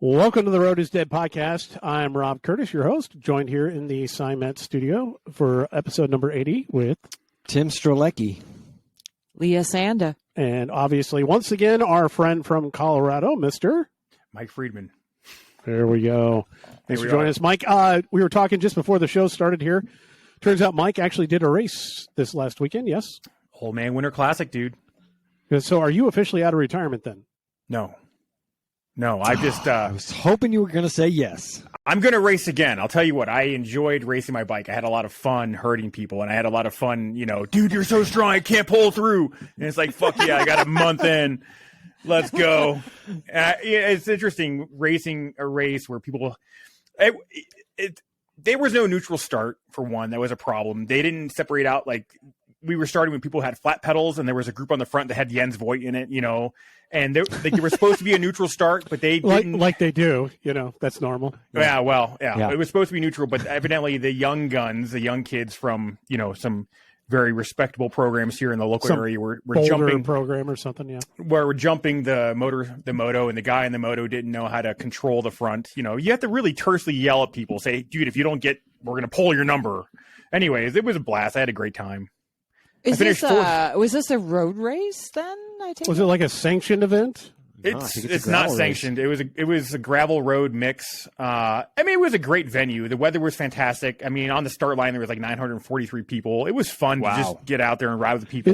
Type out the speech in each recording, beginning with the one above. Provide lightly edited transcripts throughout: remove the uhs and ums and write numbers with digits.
Welcome to the Road is Dead podcast. I'm Rob Curtis, your host, joined here in the PSIMET studio for episode number 80 with Tim Strelecki, Leah Sanda, and obviously, once again, our friend from Colorado, Mr. Mike Friedman. There we go. Thanks for joining us, Mike. We were talking just before the show started here. Turns out Mike actually did a race this last weekend, yes? Old Man Winter Classic, dude. So are you officially out of retirement then? No, I just... I was hoping you were going to say yes. I'm going to race again. I'll tell you what, I enjoyed racing my bike. I had a lot of fun hurting people, and I had a lot of fun, dude, you're so strong, I can't pull through. And it's like, fuck yeah, I got a month in. Let's go. It's interesting racing a race where people... There was no neutral start, for one. That was a problem. They didn't separate out, we were starting when people had flat pedals, and there was a group on the front that had Jens Voigt in it, and they were supposed to be a neutral start, but they didn't. Like they do, that's normal. Yeah, it was supposed to be neutral, but evidently the young guns, the young kids from, some very respectable programs here in the local area were jumping program or something, yeah. Where we're jumping the moto, and the guy in the moto didn't know how to control the front. You have to really tersely yell at people, say, dude, if you don't get, we're going to pull your number. Anyways, it was a blast. I had a great time. Was this a road race then? Was it like a sanctioned event? It's not sanctioned. It was a gravel road mix. It was a great venue. The weather was fantastic. On the start line there was 943 people. It was fun to just get out there and ride with the people.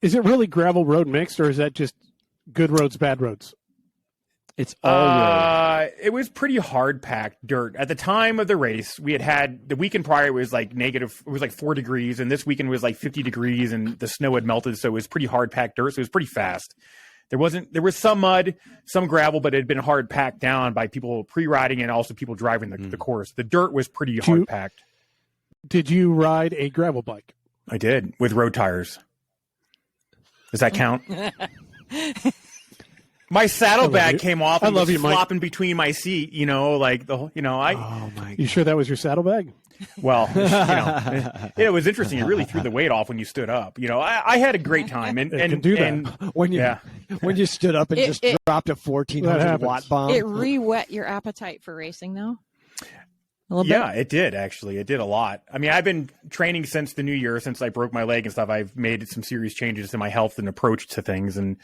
Is it really gravel road mixed, or is that just good roads, bad roads? It's all road. It was pretty hard packed dirt. At the time of the race, we had the weekend prior, it was negative, it was 4 degrees, and this weekend was 50 degrees, and the snow had melted, so it was pretty hard packed dirt, so it was pretty fast. There was some mud, some gravel, but it had been hard packed down by people pre-riding and also people driving the course. The dirt was pretty hard packed. Did you ride a gravel bike? I did, with road tires. Does that count? My saddlebag came off and was flopping between my seat, Oh my! You sure that was your saddlebag? Well, it was interesting. It really threw the weight off when you stood up. I had a great time, and can do that when you stood up and just dropped a 1,400 watt bomb. It re-whet your appetite for racing, though. Yeah, it did actually. It did a lot. I've been training since the new year, since I broke my leg and stuff. I've made some serious changes in my health and approach to things, and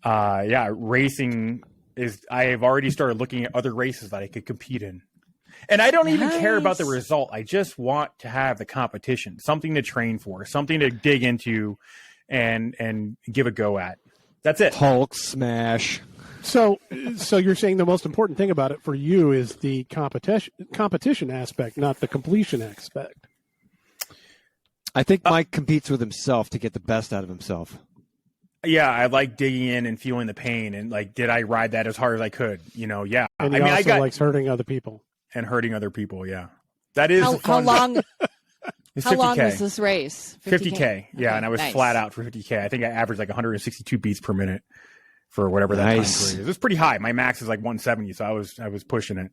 racing is. I have already started looking at other races that I could compete in. And I don't even care about the result. I just want to have the competition, something to train for, something to dig into and give a go at. That's it. Hulk smash. So you're saying the most important thing about it for you is the competition aspect, not the completion aspect. I think Mike competes with himself to get the best out of himself. Yeah, I like digging in and feeling the pain, and did I ride that as hard as I could? Yeah. And he also likes hurting other people. And hurting other people, yeah. That is fun. How long? It's how 50K. long was this race? 50K, yeah. Okay, and I was nice. flat out for 50K. I think I averaged 162 beats per minute for whatever that time period is. It was pretty high. My max is 170, so I was pushing it.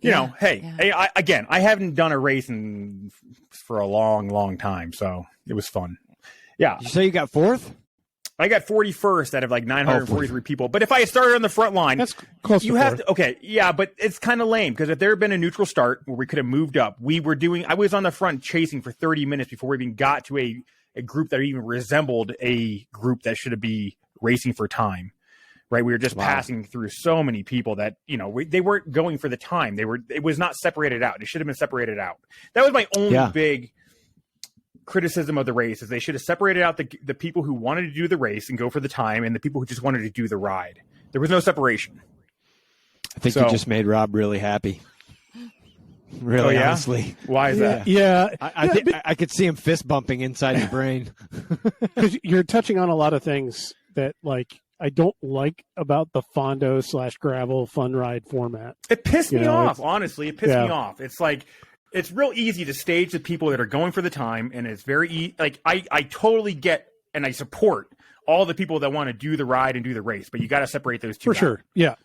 I haven't done a race for a long, long time, so it was fun. Yeah. Did you say you got fourth? I got 41st out of 943 people. But if I had started on the front line, that's close. You have to. Okay, yeah, but it's kind of lame because if there had been a neutral start where we could have moved up, I was on the front chasing for 30 minutes before we even got to a group that even resembled a group that should be racing for time. Right, we were just passing through so many people that they weren't going for the time. It was not separated out. It should have been separated out. That was my only big criticism of the race, is they should have separated out the people who wanted to do the race and go for the time and the people who just wanted to do the ride. There was no separation. I think you just made Rob really happy. Really, honestly. Why is that? Yeah. I could see him fist bumping inside his brain. Because you're touching on a lot of things that I don't like about the Fondo / gravel fun ride format. It pissed me off, honestly. It pissed me off. It's real easy to stage the people that are going for the time, and it's very I totally get and I support all the people that want to do the ride and do the race, but you got to separate those two for sure. Yeah,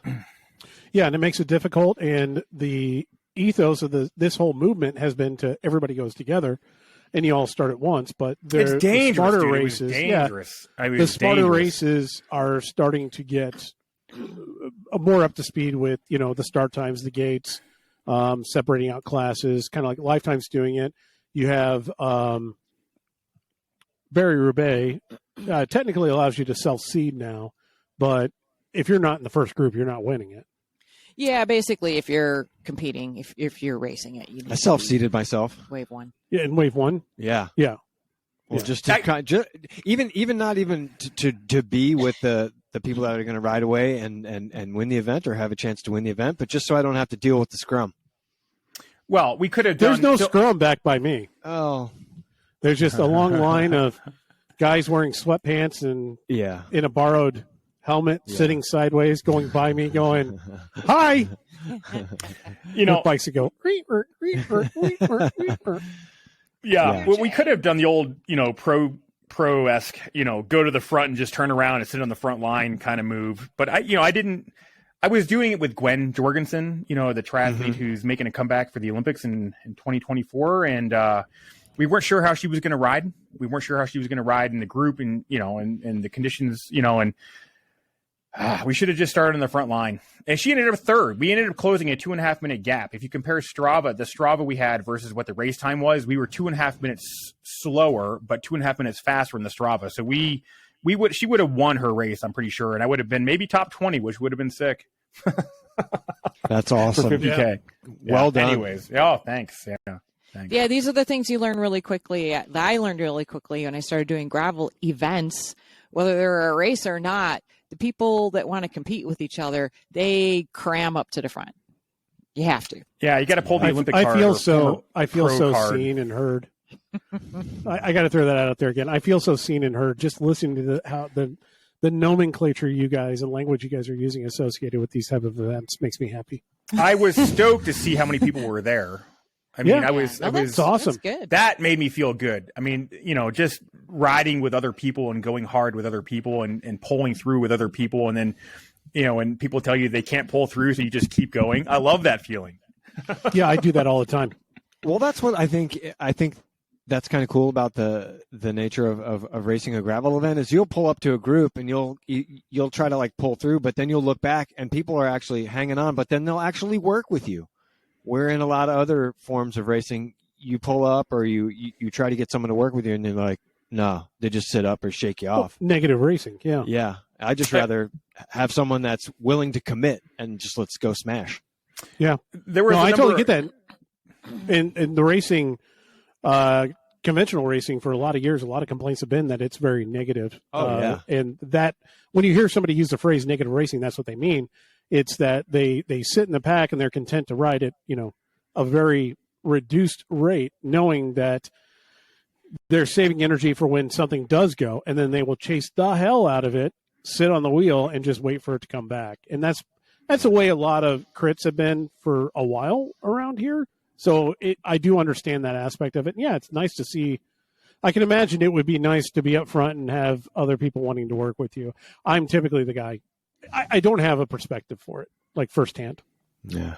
and it makes it difficult. And the ethos of this whole movement has been to everybody goes together, and you all start at once. But it's dangerous. The smarter dude. races, it was dangerous. The smarter races are starting to get more up to speed with, the start times, the gates, separating out classes, kind of like Lifetime's doing it. You have Barry Roubaix technically allows you to self-seed now, but if you're not in the first group, you're not winning it. Yeah, basically, if you're competing, if you're racing it, you need I self-seeded myself. Wave 1. Yeah, in wave 1. Yeah. Yeah. Well, just to even not even to be with the people that are going to ride away and win the event or have a chance to win the event, but just so I don't have to deal with the scrum. Well, we could have done. There's no scrum back by me. Oh, there's just a long line of guys wearing sweatpants and in a borrowed helmet, sitting sideways, going by me, going, "Hi." Bikes that go. Yeah, well, we could have done the old, pro-esque, go to the front and just turn around and sit on the front line kind of move. But I didn't. I was doing it with Gwen Jorgensen, the triathlete who's making a comeback for the Olympics in 2024, and we weren't sure how she was going to ride. We weren't sure how she was going to ride in the group, and and the conditions, and we should have just started on the front line. And she ended up third. We ended up closing a 2.5 minute gap. If you compare the Strava we had versus what the race time was, we were 2.5 minutes slower, but 2.5 minutes faster in the Strava. So she would have won her race, I'm pretty sure, and I would have been maybe top 20, which would have been sick. That's awesome. For 50K. Yeah. Well done. Anyways, thanks. Yeah. Thanks. Yeah, these are the things you learn really quickly. I learned really quickly when I started doing gravel events, whether they're a race or not. The people that want to compete with each other, they cram up to the front. You have to. Yeah, you got to pull the Olympic card. I feel so seen and heard. I got to throw that out there again. I feel so seen and heard just listening to how the nomenclature you guys and language you guys are using associated with these type of events makes me happy. I was stoked to see how many people were there. I mean, that's awesome. Good. That made me feel good. I mean, just riding with other people and going hard with other people and pulling through with other people. And then, when people tell you they can't pull through, so you just keep going. I love that feeling. Yeah, I do that all the time. Well, that's what I think that's kind of cool about the nature of racing a gravel event is you'll pull up to a group and you'll try to like pull through, but then you'll look back and people are actually hanging on, but then they'll actually work with you. Where in a lot of other forms of racing, you pull up or you try to get someone to work with you and they're like, no, they just sit up or shake you off. Negative racing. Yeah. Yeah. I just rather have someone that's willing to commit and just let's go smash. Yeah. I totally get that. In the racing, conventional racing for a lot of years, a lot of complaints have been that it's very negative. And that when you hear somebody use the phrase negative racing, that's what they mean. It's that they sit in the pack and they're content to ride at, a very reduced rate, knowing that they're saving energy for when something does go, and then they will chase the hell out of it, sit on the wheel, and just wait for it to come back. And that's the way a lot of crits have been for a while around here. So I do understand that aspect of it. And yeah, it's nice to see. I can imagine it would be nice to be up front and have other people wanting to work with you. I'm typically the guy. I don't have a perspective for it, like firsthand. Yeah.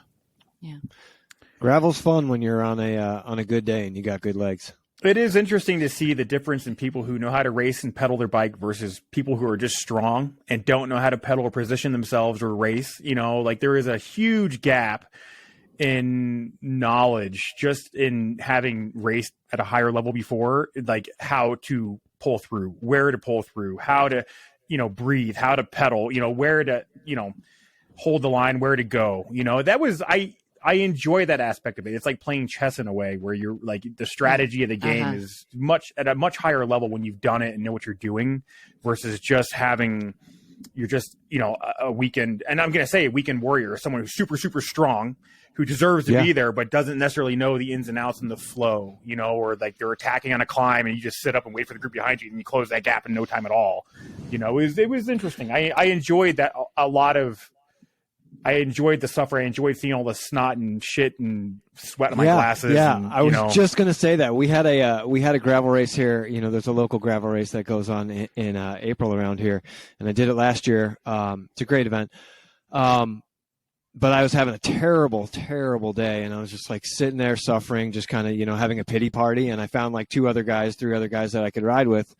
Gravel's fun when you're on a good day and you got good legs. It is interesting to see the difference in people who know how to race and pedal their bike versus people who are just strong and don't know how to pedal or position themselves or race. Like there is a huge gap in knowledge just in having raced at a higher level before, like how to pull through, where to pull through, how to breathe, how to pedal, where to, hold the line, where to go. That was, I enjoy that aspect of it. It's like playing chess in a way where you're like the strategy of the game is at a much higher level when you've done it and know what you're doing versus just you're just, a weekend. And I'm going to say a weekend warrior, someone who's super, super strong, who deserves to be there, but doesn't necessarily know the ins and outs and the flow, or like they're attacking on a climb and you just sit up and wait for the group behind you and you close that gap in no time at all. It was interesting. I enjoyed that a lot of. I enjoyed the suffer. I enjoyed seeing all the snot and shit and sweat on my glasses. Yeah, and, I was just going to say that we had a gravel race here. There's a local gravel race that goes on in April around here, and I did it last year. It's a great event. But I was having a terrible, terrible day, and I was just like sitting there suffering, just kind of, having a pity party. And I found like 3 other guys that I could ride with.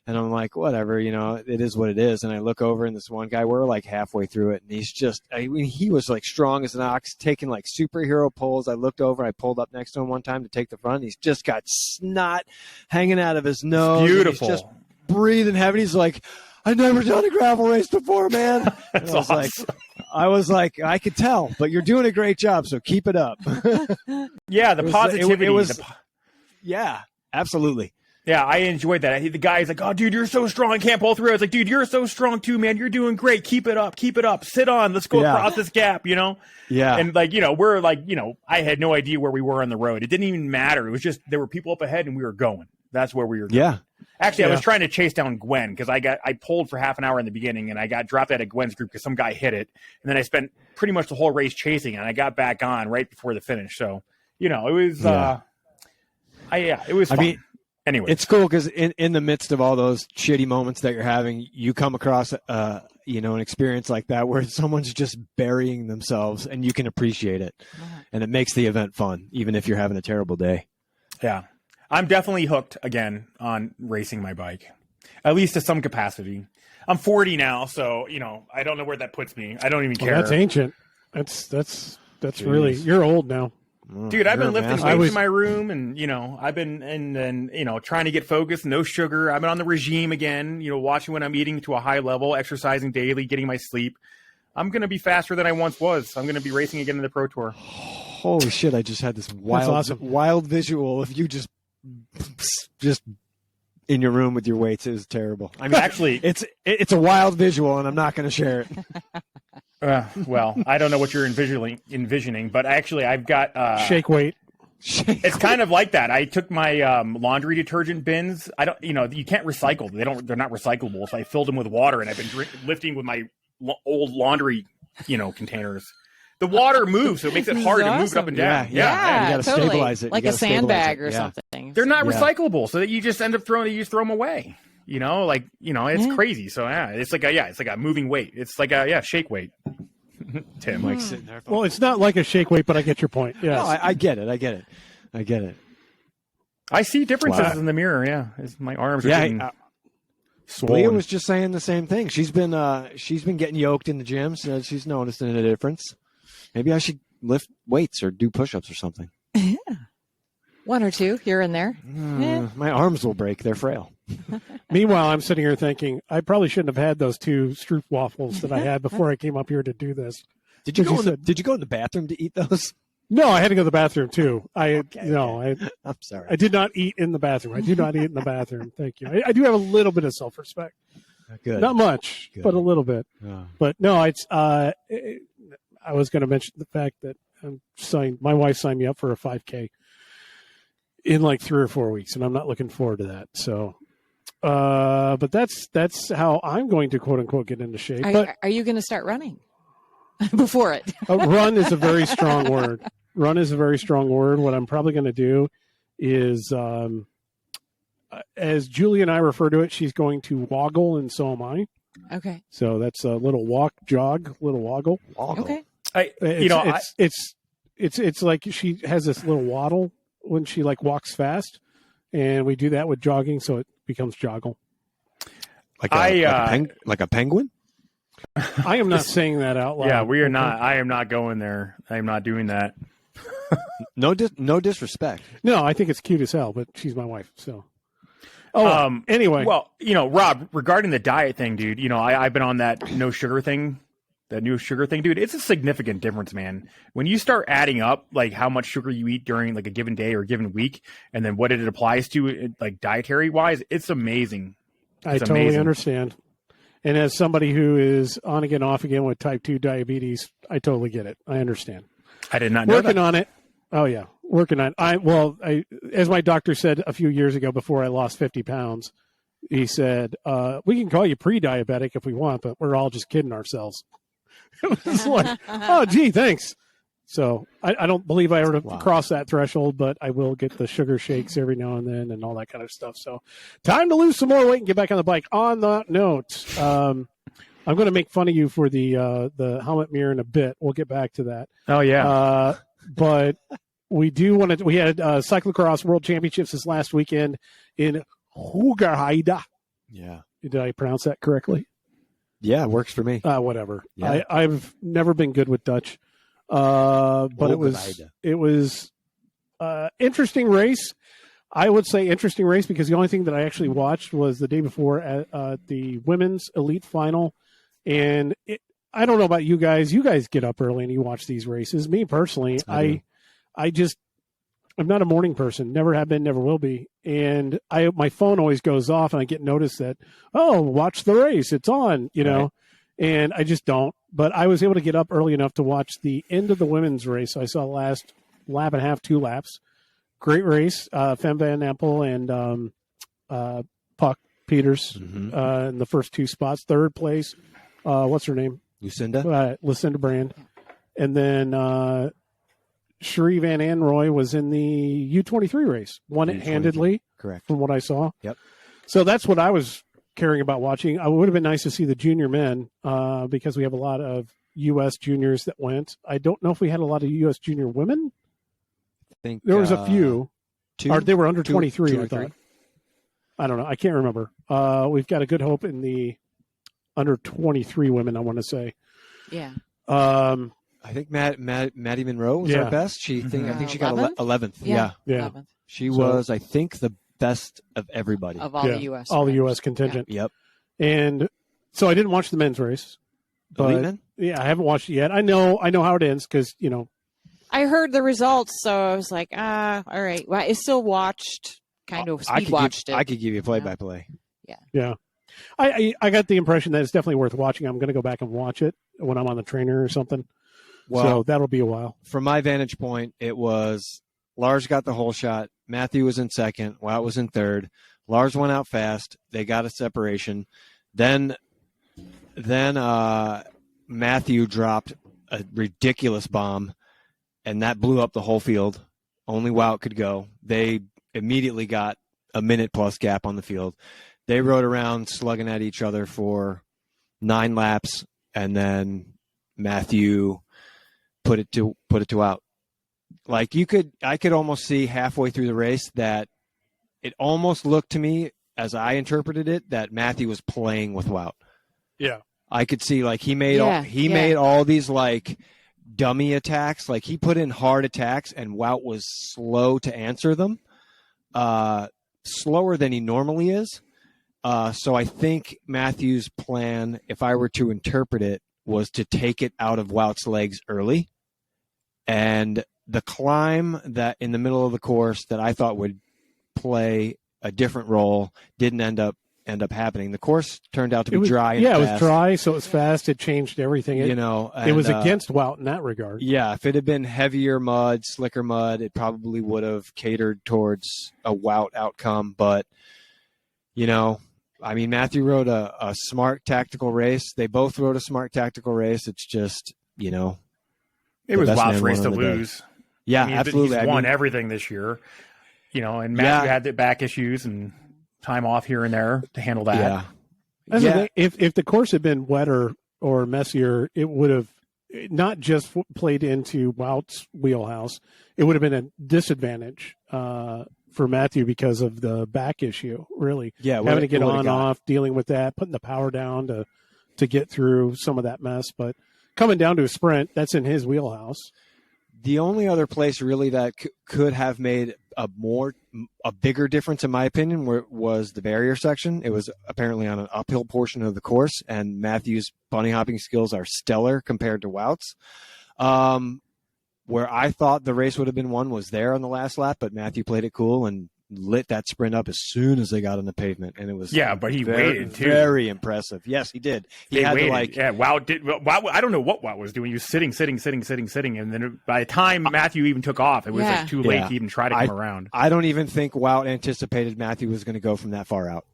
And I'm like, whatever, it is what it is. And I look over, and this one guy, we're like halfway through it, and he was like strong as an ox, taking like superhero pulls. I looked over, I pulled up next to him one time to take the front. And he's just got snot hanging out of his nose. Beautiful. He's just breathing heavy. He's like, I've never done a gravel race before, man. That's awesome. I was like, I could tell, but you're doing a great job, so keep it up. Yeah, the positivity. Yeah, absolutely. Yeah, I enjoyed that. The guy's like, oh, dude, you're so strong. I can't pull through. I was like, dude, you're so strong too, man. You're doing great. Keep it up. Keep it up. Sit on. Let's go across this gap, Yeah. And like, we're like, I had no idea where we were on the road. It didn't even matter. It was just there were people up ahead and we were going. That's where we were going. Yeah. Actually, I was trying to chase down Gwen because I pulled for half an hour in the beginning and I got dropped out of Gwen's group because some guy hit it. And then I spent pretty much the whole race chasing and I got back on right before the finish. So, it was, it was fun. I mean, anyway, it's cool because in the midst of all those shitty moments that you're having, you come across, an experience like that where someone's just burying themselves and you can appreciate it. And it makes the event fun, even if you're having a terrible day. Yeah. I'm definitely hooked again on racing my bike, at least to some capacity. I'm 40 now, so, I don't know where that puts me. I don't even care. That's ancient. That's really, you're old now. Dude, I've been lifting weights in my room and, I've been, and then, trying to get focused, no sugar. I've been on the regime again, watching when I'm eating to a high level, exercising daily, getting my sleep. I'm going to be faster than I once was. I'm going to be racing again in the Pro Tour. Holy shit. I just had this wild visual of you just in your room with your weights. It was terrible. I mean, actually, it's a wild visual and I'm not going to share it. Well, I don't know what you're envisioning, but actually I've got shake weight. It's kind of like that. I took my laundry detergent bins. I don't, you can't recycle. They're not recyclable. So I filled them with water and I've been lifting with my old laundry, containers. The water moves, so it makes it hard to move it up and down. Yeah. You got to stabilize it. Like a sandbag or something. They're not recyclable, so that you just end up throw them away. It's crazy. So it's like a moving weight. It's like a shake weight. Tim, like sitting there. Well, it's not like a shake weight, but I get your point. Yeah, no, I get it. I see differences in the mirror. Yeah, my arms are getting swollen. Leah was just saying the same thing. She's been getting yoked in the gym, so she's noticing a difference. Maybe I should lift weights or do push-ups or something. Yeah. One or two here and there. My arms will break. They're frail. Meanwhile, I'm sitting here thinking I probably shouldn't have had those 2 Stroop waffles that I had before I came up here to do this. Did you go in the bathroom to eat those? No, I had to go to the bathroom too. I'm sorry. I did not eat in the bathroom. I do not eat in the bathroom. Thank you. I do have a little bit of self-respect. Good. Not much, but a little bit. Oh. But no, I was going to mention the fact that my wife signed me up for a 5K in like 3 or 4 weeks, and I'm not looking forward to that. So, but that's how I'm going to quote unquote get into shape. Are you going to start running before it? Run is a very strong word. Run is a very strong word. What I'm probably going to do is, as Julie and I refer to it, she's going to woggle, and so am I. Okay. So that's a little walk, jog, little woggle. Okay. It's like she has this little waddle when she like walks fast, and we do that with jogging, so it becomes joggle. Like a penguin? I am not saying that out loud. Yeah, we are not. I am not going there. I am not doing that. No disrespect. No, I think it's cute as hell, but she's my wife, so. Anyway. Well, Rob, regarding the diet thing, dude, I've been on that no sugar thing. That new sugar thing, dude, it's a significant difference, man. When you start adding up like how much sugar you eat during like a given day or a given week, and then what it applies to like dietary wise, it's amazing. I totally understand. And as somebody who is on again, off again with type 2 diabetes, I totally get it. I understand. I did not know Working on it. Oh yeah. Working on it. As my doctor said a few years ago before I lost 50 pounds, he said, we can call you pre-diabetic if we want, but we're all just kidding ourselves. It was like, oh, gee, thanks. So I don't believe I ever crossed that threshold, but I will get the sugar shakes every now and then and all that kind of stuff. So time to lose some more weight and get back on the bike. On that note, I'm going to make fun of you for the helmet mirror in a bit. We'll get back to that. Oh, yeah. But we had Cyclocross World Championships this last weekend in Chicagoland. Yeah. Did I pronounce that correctly? Yeah, it works for me. Whatever. Yeah. I've never been good with Dutch, but it was interesting race. I would say interesting race because the only thing that I actually watched was the day before at the women's elite final. And I don't know about you guys. You guys get up early and you watch these races. Me personally, I'm not a morning person. Never have been, never will be. And my phone always goes off and I get noticed that, watch the race. It's on, you know, and I just don't. But I was able to get up early enough to watch the end of the women's race. I saw the last lap and a half, 2 laps. Great race. Fem Van Empel and Puck Peters in the first 2 spots. Third place, what's her name? Lucinda Brand. And then Cherie Van Anrooy was in the U23 race. Won it handedly, correct, from what I saw. Yep. So that's what I was caring about watching. It would have been nice to see the junior men because we have a lot of U.S. juniors that went. I don't know if we had a lot of U.S. junior women. I think there was a few. They were under 23, I thought. 3. I don't know. I can't remember. We've got a good hope in the under 23 women, I want to say. Yeah. I think Maddie Monroe was our best. I think she got 11th. Yeah. 11th. She was, I think, the best of everybody. Of all the U.S. All the U.S. contingent. Yep. And so I didn't watch the men's race. But yeah, I haven't watched it yet. I know how it ends because, you know. I heard the results, so I was like, all right. Well, I still watched, kind of speed watched it. I could give you play-by-play. Yeah. Yeah. I got the impression that it's definitely worth watching. I'm going to go back and watch it when I'm on the trainer or something. Well, so that'll be a while. From my vantage point, it was Lars got the whole shot. Matthew was in second. Wout was in third. Lars went out fast. They got a separation. Then Matthew dropped a ridiculous bomb, and that blew up the whole field. Only Wout could go. They immediately got a minute-plus gap on the field. They rode around slugging at each other for 9 laps, and then Matthew put it to Wout. Like I could almost see halfway through the race that it almost looked to me, as I interpreted it, that Matthew was playing with Wout. Yeah, I could see like he made all these like dummy attacks. Like he put in hard attacks, and Wout was slow to answer them, slower than he normally is. So I think Matthew's plan, if I were to interpret it, was to take it out of Wout's legs early. And the climb that in the middle of the course that I thought would play a different role didn't end up happening. The course turned out to be dry. Yeah, it was dry, so it was fast. It changed everything. It was against Wout in that regard. Yeah, if it had been heavier mud, slicker mud, it probably would have catered towards a Wout outcome. But, I mean, Matthew rode a smart tactical race. They both rode a smart tactical race. It's just, it was Wout's race to lose. Yeah, absolutely. He's won everything this year, and Matthew had the back issues and time off here and there to handle that. Yeah. If the course had been wetter or messier, it would have not just played into Wout's wheelhouse. It would have been a disadvantage for Matthew because of the back issue, really. Yeah, having to get on, off, dealing with that, putting the power down to get through some of that mess. But coming down to a sprint, that's in his wheelhouse. The only other place really that could have made a bigger difference, in my opinion, was the barrier section. It was apparently on an uphill portion of the course, and Matthew's bunny hopping skills are stellar compared to Wout's. Where I thought the race would have been won was there on the last lap, but Matthew played it cool and lit that sprint up as soon as they got on the pavement, and it was but he waited too. Very impressive. Yes, he did. Wout did. Wout, I don't know what Wout was doing. He was sitting, and then by the time Matthew even took off, it was like too late to even try to come around. I don't even think Wout anticipated Matthew was going to go from that far out.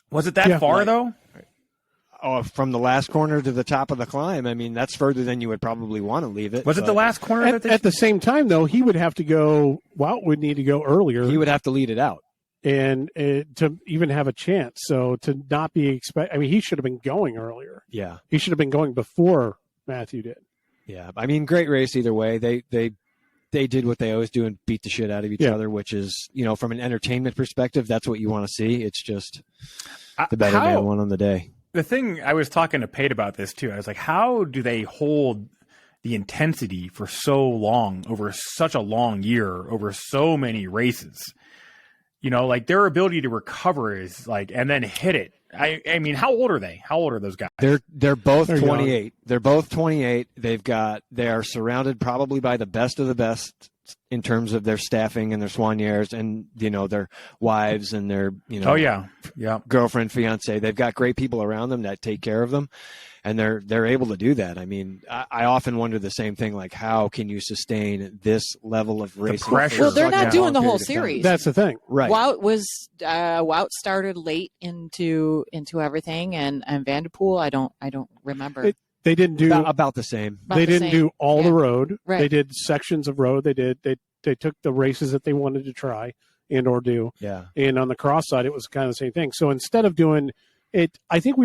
Was it that far though? Oh, from the last corner to the top of the climb. I mean, that's further than you would probably want to leave it. Was it the last corner? At the same time, though, he would have to go. Wout would need to go earlier. He would have to lead it out, and to even have a chance. So to not be he should have been going earlier. Yeah, he should have been going before Matthew did. Yeah, I mean, great race either way. They they did what they always do and beat the shit out of each other, which is, from an entertainment perspective, that's what you want to see. It's just the better man won on the day. The thing, I was talking to Pate about this too. I was like, how do they hold the intensity for so long, over such a long year, over so many races? Like their ability to recover is like, and then hit it. I mean, how old are they? How old are those guys? They're both 28. Young. They're both 28. They are surrounded probably by the best of the best in terms of their staffing and their soigneurs and, their wives and their, girlfriend, fiance. They've got great people around them that take care of them, and they're able to do that. I mean, I often wonder the same thing, like how can you sustain this level of racing? Well, they're not doing the whole series. That's the thing. Right. Wout started late into everything, and Vanderpool, I don't remember. They didn't do about the same. They didn't do all the road. Right. They did sections of road. They took the races that they wanted to try and or do. Yeah. And on the cross side, it was kind of the same thing. So instead of doing it, I think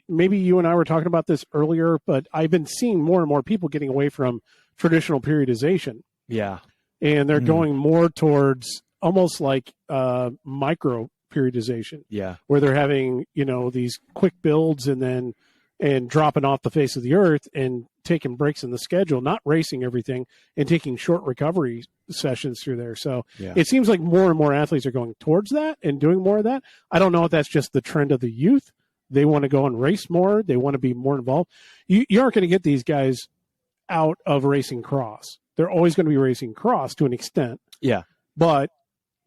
maybe you and I were talking about this earlier, but I've been seeing more and more people getting away from traditional periodization. Yeah. And they're going more towards almost like micro periodization. Yeah. Where they're having, these quick builds and dropping off the face of the earth and taking breaks in the schedule, not racing everything and taking short recovery sessions through there. So It seems like more and more athletes are going towards that and doing more of that. I don't know if that's just the trend of the youth. They want to go and race more. They want to be more involved. You aren't going to get these guys out of racing cross. They're always going to be racing cross to an extent. Yeah. But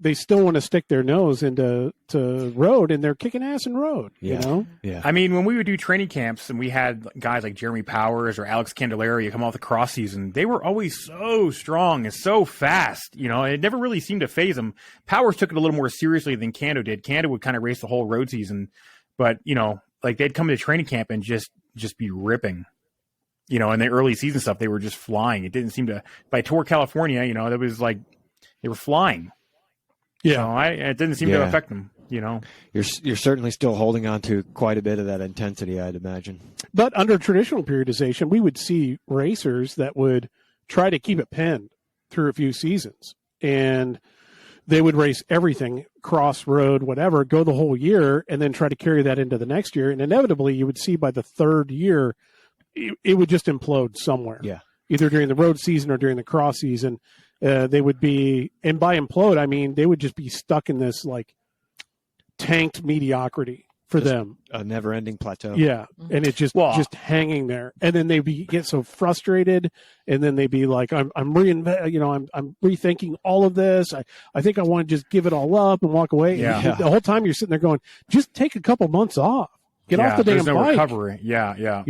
they still want to stick their nose into road, and they're kicking ass in road. Yeah. Yeah. I mean, when we would do training camps and we had guys like Jeremy Powers or Alex Candelaria come off the cross season, they were always so strong and so fast. It never really seemed to phase them. Powers took it a little more seriously than Cando did. Cando would kind of race the whole road season, but like they'd come to training camp and just be ripping. In the early season stuff, they were just flying. It didn't seem to. By Tour California, that was like they were flying. Yeah, so it didn't seem to affect them. You're certainly still holding on to quite a bit of that intensity, I'd imagine. But under traditional periodization, we would see racers that would try to keep it pinned through a few seasons, and they would race everything, cross, road, whatever, go the whole year, and then try to carry that into the next year. And inevitably, you would see by the third year, it would just implode somewhere. Yeah, either during the road season or during the cross season. They would be, and by implode, I mean they would just be stuck in this like tanked mediocrity for them, a never-ending plateau. Yeah, and it's just hanging there, and then they get so frustrated, and then they'd be like, I'm rethinking all of this. I think I want to just give it all up and walk away. Yeah. And the whole time you're sitting there going, just take a couple months off, get off the damn bike. Recovery. Yeah.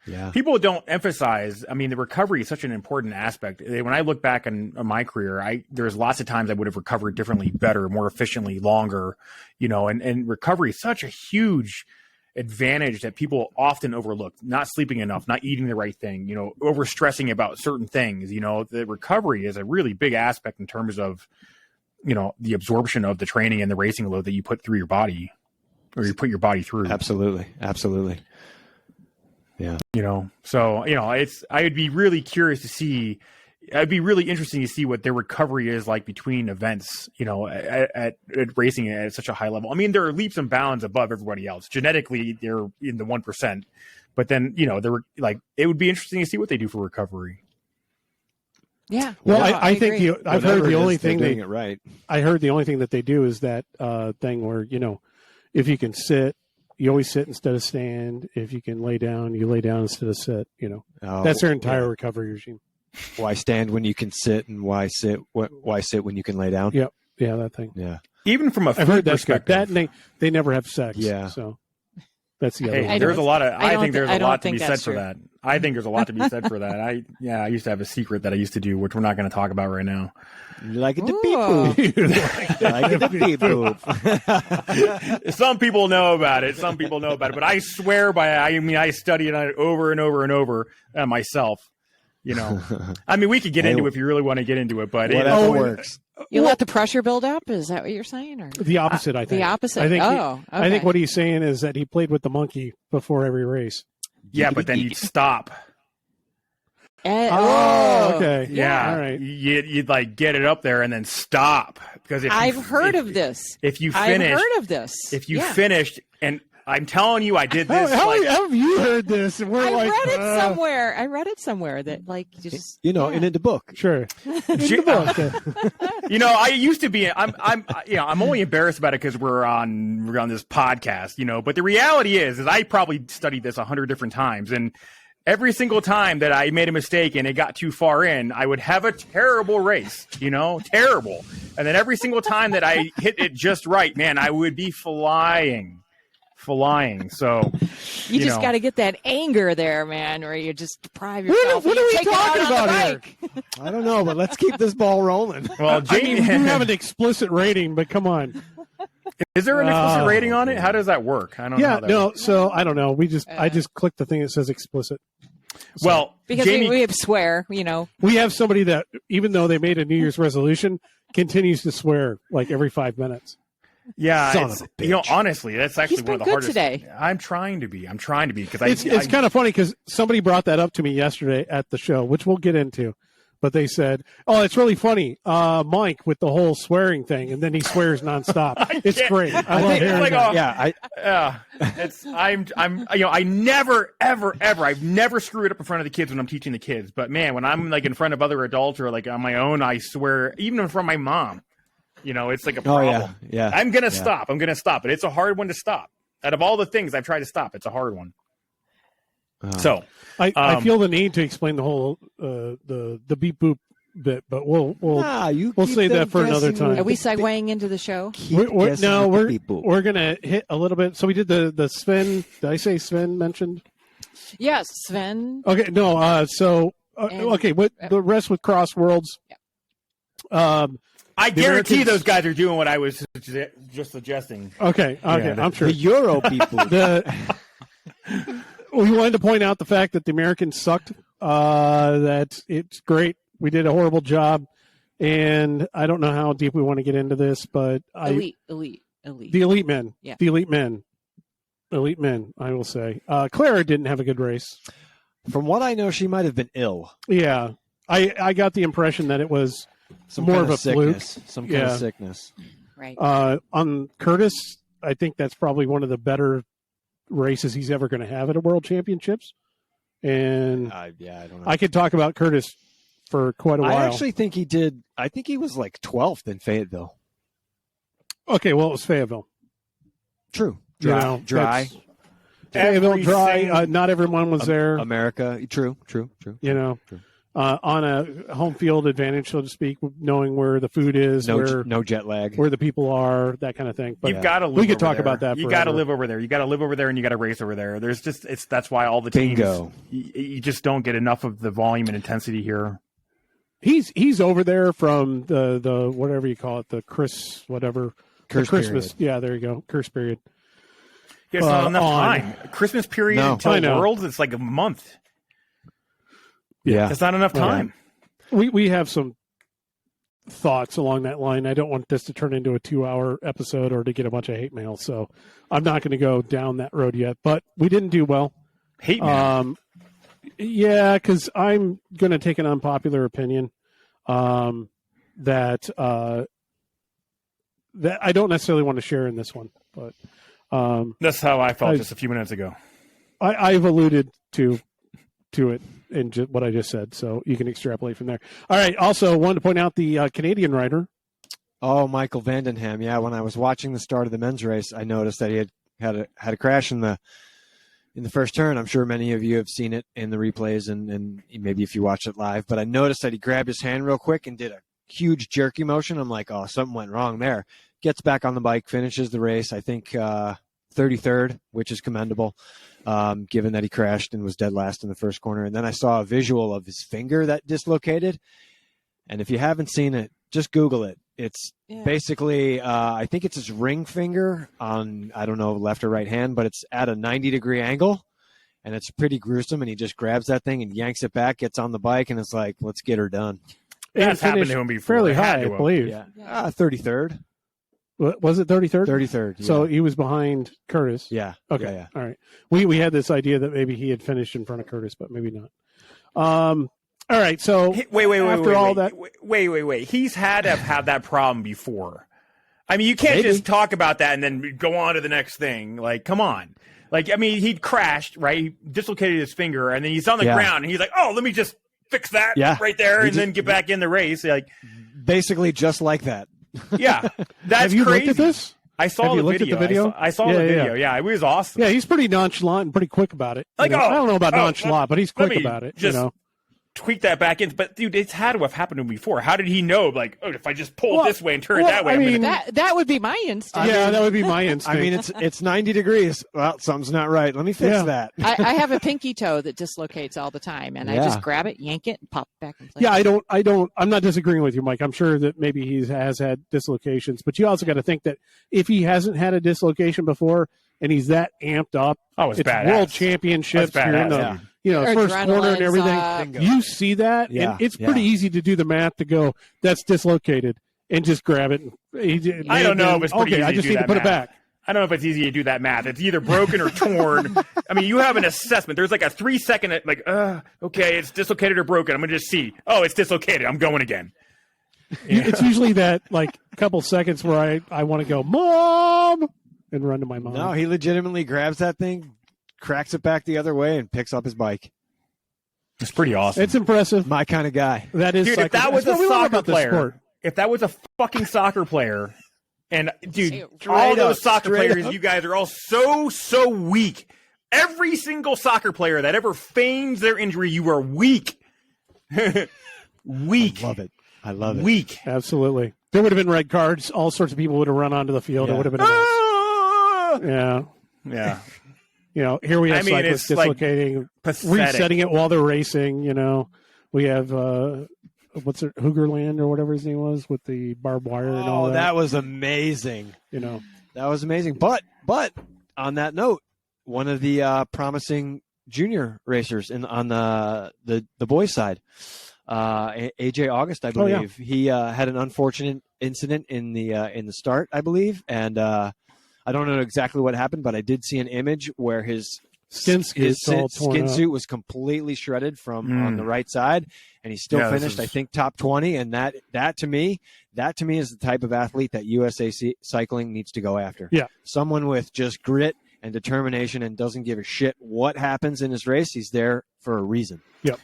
Yeah. People don't emphasize, the recovery is such an important aspect. When I look back on my career, there's lots of times I would have recovered differently, better, more efficiently, longer, and recovery is such a huge advantage that people often overlook. Not sleeping enough, not eating the right thing, overstressing about certain things. The recovery is a really big aspect in terms of, the absorption of the training and the racing load that you put through your body, or you put your body through. Absolutely. Yeah. I'd be really curious to see, it'd be really interesting to see what their recovery is like between events, at racing at such a high level. There are leaps and bounds above everybody else. Genetically, they're in the 1%, but then, they're like, it would be interesting to see what they do for recovery. Yeah. Well, I think I've heard the only thing doing it right. I heard the only thing that they do is that thing where, if you can sit, you always sit instead of stand. If you can lay down, you lay down instead of sit. That's their entire recovery regime. Why stand when you can sit, and why sit when you can lay down? Yep. Yeah, that thing. Yeah. Even from a food I've heard that's perspective, good. That they never have sex. Yeah. So that's the other. Hey, one. there's a lot of. I think there's a lot to be said true. for that. I think there's a lot to be said for that. I used to have a secret that I used to do, which we're not going to talk about right now. Like it to people. Like it to people. Some people know about it. But I swear by it. I study it over and over and over myself. We could get into it if you really want to get into it, but whatever works. You let the pressure build up? Is that what you're saying? Or the opposite, I think. The opposite. I think okay. I think what he's saying is that he played with the monkey before every race. Yeah, but then you'd stop. Okay. Yeah. All right. You'd like get it up there and then stop because I've heard of this. If you finish, I've heard of this. If you finished, and I'm telling you, I did this. How have you heard this? I read it somewhere. I read it somewhere that like just in the book. Sure. I used to be. I'm only embarrassed about it because we're on this podcast. But the reality is I probably studied this 100 different times, and every single time that I made a mistake and it got too far in, I would have a terrible race. Terrible. And then every single time that I hit it just right, man, I would be flying. So you just got to get that anger there, man, where you just deprive yourself. What are we talking about here? I don't know, but let's keep this ball rolling. Well, Jamie, we have an explicit rating, but come on. Is there an explicit rating on it? How does that work? I don't know. Yeah, so I don't know. I just clicked the thing that says explicit. So, well, because Jamie, we have swear, We have somebody that, even though they made a New Year's resolution, continues to swear like every 5 minutes. Yeah, Son of a bitch. Honestly, that's actually one of the hardest. Today. I'm trying to be because it's kind of funny because somebody brought that up to me yesterday at the show, which we'll get into. But they said, "Oh, it's really funny, Mike, with the whole swearing thing," and then he swears nonstop. It's great. I love hearing that. I never, ever, I've never screwed up in front of the kids when I'm teaching the kids. But man, when I'm like in front of other adults or like on my own, I swear, even in front of my mom. It's like a problem. Yeah. I'm going to stop. But it's a hard one to stop. Out of all the things I've tried to stop, it's a hard one. So I feel the need to explain the whole the beep boop bit, but we'll save that for another time. Are we segueing into the show? We're gonna hit a little bit. So we did the Sven. Did I say Sven mentioned? Yes, Sven. Okay, no. Okay. What the rest with Cross Worlds? Yeah. I guarantee those guys are doing what I was just suggesting. Okay, I'm sure. The Euro people. We wanted to point out the fact that the Americans sucked. That it's great. We did a horrible job, and I don't know how deep we want to get into this, but elite. The elite men. Yeah. The elite men. I will say. Clara didn't have a good race. From what I know, she might have been ill. Yeah, I got the impression that it was more of a sickness, fluke. some kind of sickness. Right. On Curtis, I think that's probably one of the better races he's ever going to have at a World Championships. And I don't know. I could talk about Curtis for quite a while. I actually think he did. I think he was like 12th in Fayetteville. Okay, well, it was Fayetteville. True. Dry. Fayetteville, dry. Not everyone was there. America. True. True. True. On a home field advantage, so to speak, knowing where the food is, no jet lag, where the people are, that kind of thing. But you've got to live. We could talk about that. You got to live over there. You got to live over there, and you got to race over there. There's just that's why all the teams. Bingo. You just don't get enough of the volume and intensity here. He's over there from the whatever you call it, the Christmas period. Yeah, there you go, curse period. Yeah, it's not enough time. Christmas period until Worlds, it's like a month. Yeah, it's not enough time. We have some thoughts along that line. I don't want this to turn into a 2-hour episode or to get a bunch of hate mail, so I'm not going to go down that road yet. But we didn't do well. Hate mail. Yeah, because I'm going to take an unpopular opinion that I don't necessarily want to share in this one, but that's how I felt just a few minutes ago. I've alluded to it in what I just said, so you can extrapolate from there. All right. Also, wanted to point out the Canadian rider. Oh, Michael Vandenham. Yeah, when I was watching the start of the men's race, I noticed that he had a crash in the first turn. I'm sure many of you have seen it in the replays and maybe if you watch it live. But I noticed that he grabbed his hand real quick and did a huge jerky motion. I'm like, oh, something went wrong there. Gets back on the bike, finishes the race. I think 33rd, which is commendable. Given that he crashed and was dead last in the first corner. And then I saw a visual of his finger that dislocated. And if you haven't seen it, just Google it. It's basically, I think it's his ring finger on, I don't know, left or right hand, but it's at a 90-degree angle. And it's pretty gruesome. And he just grabs that thing and yanks it back, gets on the bike, and it's like, let's get her done. That's happened to him before. Fairly high, I believe. Yeah. 33rd. Was it 33rd? 33rd. Yeah. So he was behind Curtis. Yeah. Okay. Yeah. All right. We had this idea that maybe he had finished in front of Curtis, but maybe not. All right, so wait. He's had to have that problem before. I mean, you can't just talk about that and then go on to the next thing. Like, come on. Like, I mean, he crashed, right? He dislocated his finger, and then he's on the ground, and he's like, "Oh, let me just fix that right there, and then get back in the race." Like, basically, just like that. Yeah, that's Have you crazy. looked at this? I saw the video. I saw the video. Yeah, it was awesome. Yeah, he's pretty nonchalant and pretty quick about it. Like, I don't know about nonchalant, but he's quick about it. Just tweak that back in. But dude, it's had to have happened to him before. How did he know? Like, if I just pull it this way and turn it that way, I mean, that would be my instinct. That would be my instinct. I mean, it's 90 degrees. Well, something's not right. Let me fix that. I have a pinky toe that dislocates all the time, and I just grab it, yank it, and pop it back in place. Yeah, I'm not disagreeing with you, Mike. I'm sure that maybe he has had dislocations, but you also got to think that if he hasn't had a dislocation before and he's that amped up, it's badass. World Championships. You're in the first corner and everything. You see that, and it's pretty easy to do the math to go, that's dislocated, and just grab it. I don't know if it's pretty easy I just need to put it back. I don't know if it's easy to do that math. It's either broken or torn. I mean, you have an assessment. There's like a 3-second, like, okay, it's dislocated or broken. I'm going to just see. Oh, it's dislocated. I'm going again. It's usually that like couple seconds where I want to go, Mom, and run to my mom. No, he legitimately grabs that thing, cracks it back the other way, and picks up his bike. It's pretty awesome. It's impressive. My kind of guy. That is. Dude, if that was a soccer player, if that was a fucking soccer player, and dude, all those soccer players, you guys are all so weak. Every single soccer player that ever feigns their injury, you are weak. Weak. I love it. Weak. Absolutely. There would have been red cards. All sorts of people would have run onto the field. It would have been a mess. Yeah. Here we have cyclists dislocating, resetting it while they're racing. We have Hoogerland or whatever his name was with the barbed wire and all that. That was amazing. That was amazing. But on that note, one of the promising junior racers on the boys' side, AJ August, I believe, he had an unfortunate incident in the start, I believe, and I don't know exactly what happened, but I did see an image where his skin suit was completely shredded from on the right side, and he still finished, I think, top 20. And that to me is the type of athlete that USA Cycling needs to go after. Yeah, someone with just grit and determination and doesn't give a shit what happens in his race. He's there for a reason. Yep.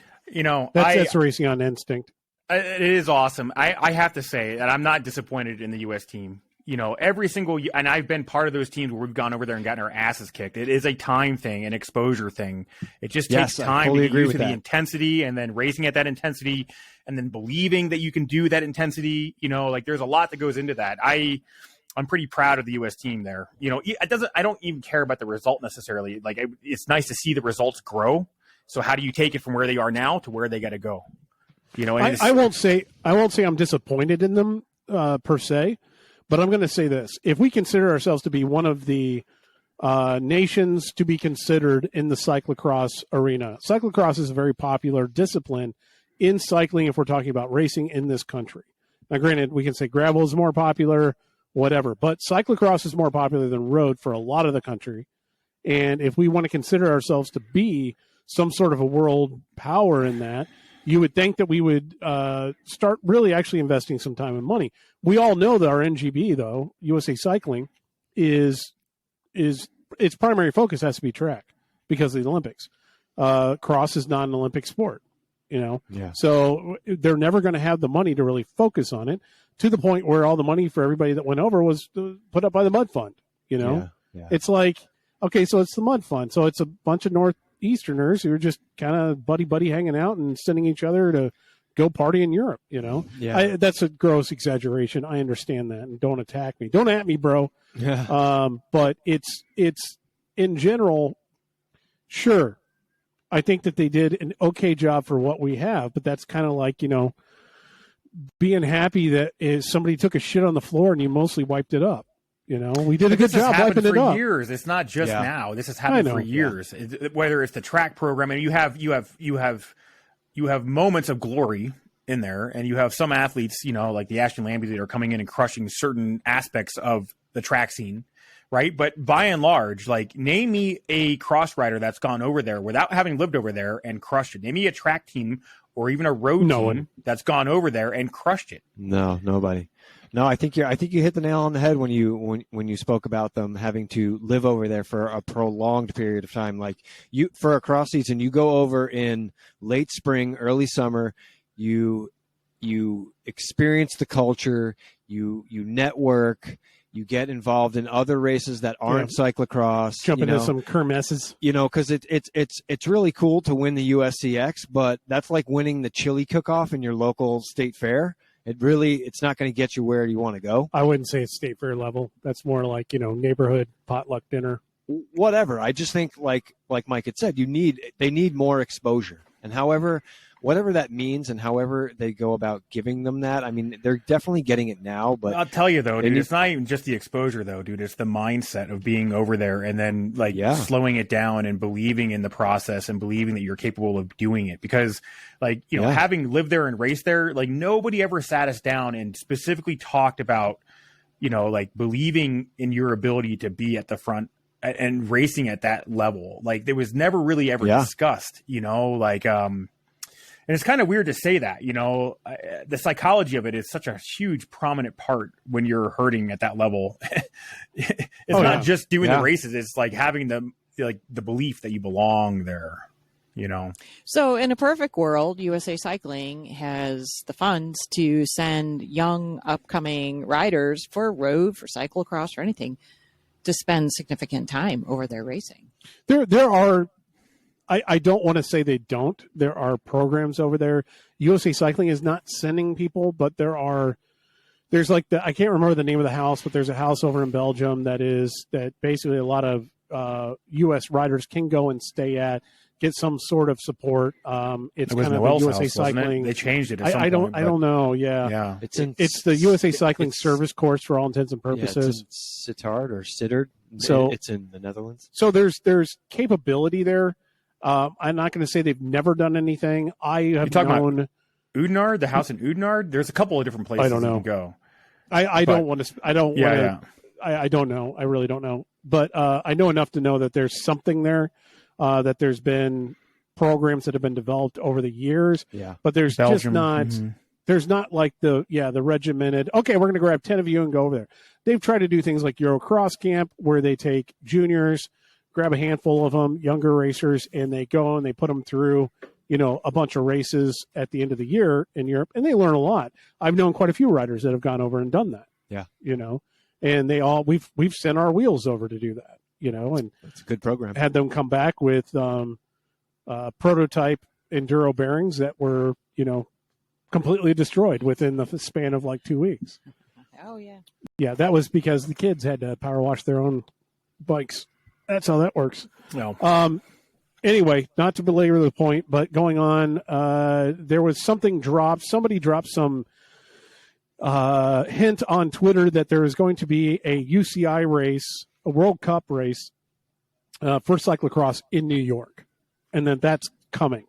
That's racing on instinct. It is awesome. I have to say that I'm not disappointed in the U.S. team. Every single – and I've been part of those teams where we've gone over there and gotten our asses kicked. It is a time thing, an exposure thing. It just takes time to get used to the intensity and then racing at that intensity and then believing that you can do that intensity. There's a lot that goes into that. I'm pretty proud of the U.S. team there. I don't even care about the result necessarily. It's nice to see the results grow. So how do you take it from where they are now to where they got to go? I won't say I'm disappointed in them per se, but I'm going to say this: if we consider ourselves to be one of the nations to be considered in the cyclocross arena, cyclocross is a very popular discipline in cycling. If we're talking about racing in this country, now granted, we can say gravel is more popular, whatever, but cyclocross is more popular than road for a lot of the country. And if we want to consider ourselves to be some sort of a world power in that, you would think that we would start really actually investing some time and money. We all know that our NGB, though, USA Cycling, is its primary focus has to be track because of the Olympics. Cross is not an Olympic sport, So they're never going to have the money to really focus on it, to the point where all the money for everybody that went over was put up by the Mud Fund. It's like, okay, so it's the Mud Fund, so it's a bunch of Northeasterners who are just kind of buddy hanging out and sending each other to go party in Europe. That's a gross exaggeration. I understand that, and don't attack me. Don't at me, bro. Yeah. But it's in general, sure. I think that they did an okay job for what we have, but that's kind of like, being happy that somebody took a shit on the floor and you mostly wiped it up. We did a good job wiping it up. For years. It's not just now. This has happened for years. Yeah. Whether it's the track program, and you have moments of glory in there, and you have some athletes, like the Ashton Lambys that are coming in and crushing certain aspects of the track scene, right? But by and large, name me a cross rider that's gone over there without having lived over there and crushed it. Name me a track team or even a road team that's gone over there and crushed it. No, nobody. No, I think you hit the nail on the head when you spoke about them having to live over there for a prolonged period of time. Like for a cross season, you go over in late spring, early summer, you experience the culture, you network, you get involved in other races that aren't cyclocross. Jump into some kermesses. Because it's really cool to win the USCX, but that's like winning the chili cook-off in your local state fair. It's not going to get you where you want to go. I wouldn't say it's state fair level. That's more like, neighborhood potluck dinner. Whatever. I just think like Mike had said, they need more exposure. And whatever that means and however they go about giving them that, I mean, they're definitely getting it now. But I'll tell you though, dude, it's not even just the exposure though, dude. It's the mindset of being over there and then slowing it down and believing in the process and believing that you're capable of doing it. Because having lived there and raced there, like nobody ever sat us down and specifically talked about, believing in your ability to be at the front and racing at that level. Like it was never really ever discussed, and it's kind of weird to say that, the psychology of it is such a huge prominent part when you're hurting at that level. It's not just doing the races. It's like having the belief that you belong there, So in a perfect world, USA Cycling has the funds to send young upcoming riders for road, for cyclocross, or anything to spend significant time over there racing. There are, I don't want to say they don't. There are programs over there. USA Cycling is not sending people, but there's like I can't remember the name of the house, but there's a house over in Belgium that basically a lot of U.S. riders can go and stay at, get some sort of support. It's kind of the USA Cycling. They changed it. I don't know. Yeah. It's the USA Cycling Service Course for all intents and purposes. It's in Sittard or Sittard. So it's in the Netherlands. So there's capability there. I'm not going to say they've never done anything. I have known about Oudenaarde, the house in Oudenaarde. There's a couple of different places I don't know. you can go. I don't want to. I don't want to. I don't know. I really don't know. But I know enough to know that there's something there. That there's been programs that have been developed over the years. Yeah. But there's Belgium. just not. Mm-hmm. There's not like the regimented. Okay, we're going to grab 10 of you and go over there. They've tried to do things like Eurocross Camp, where they take juniors, grab a handful of them, younger racers, and they go and they put them through, a bunch of races at the end of the year in Europe, and they learn a lot. I've known quite a few riders that have gone over and done that. Yeah. And we've sent our wheels over to do that, and it's a good program. Had them come back with prototype enduro bearings that were, completely destroyed within the span of like 2 weeks. Oh yeah. Yeah. That was because the kids had to power wash their own bikes. That's how that works. No. Anyway, not to belabor the point, but going on, there was something dropped. Somebody dropped some hint on Twitter that there is going to be a UCI race, a World Cup race for cyclocross in New York, and that's coming.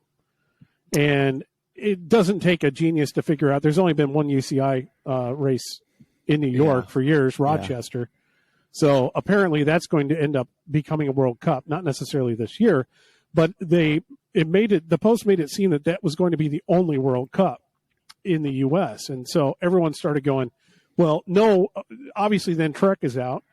And it doesn't take a genius to figure out. There's only been one UCI race in New York for years, Rochester. Yeah. So apparently that's going to end up becoming a World Cup, not necessarily this year, but the post made it seem that was going to be the only World Cup in the U.S. And so everyone started going, well, no, obviously then Trek is out,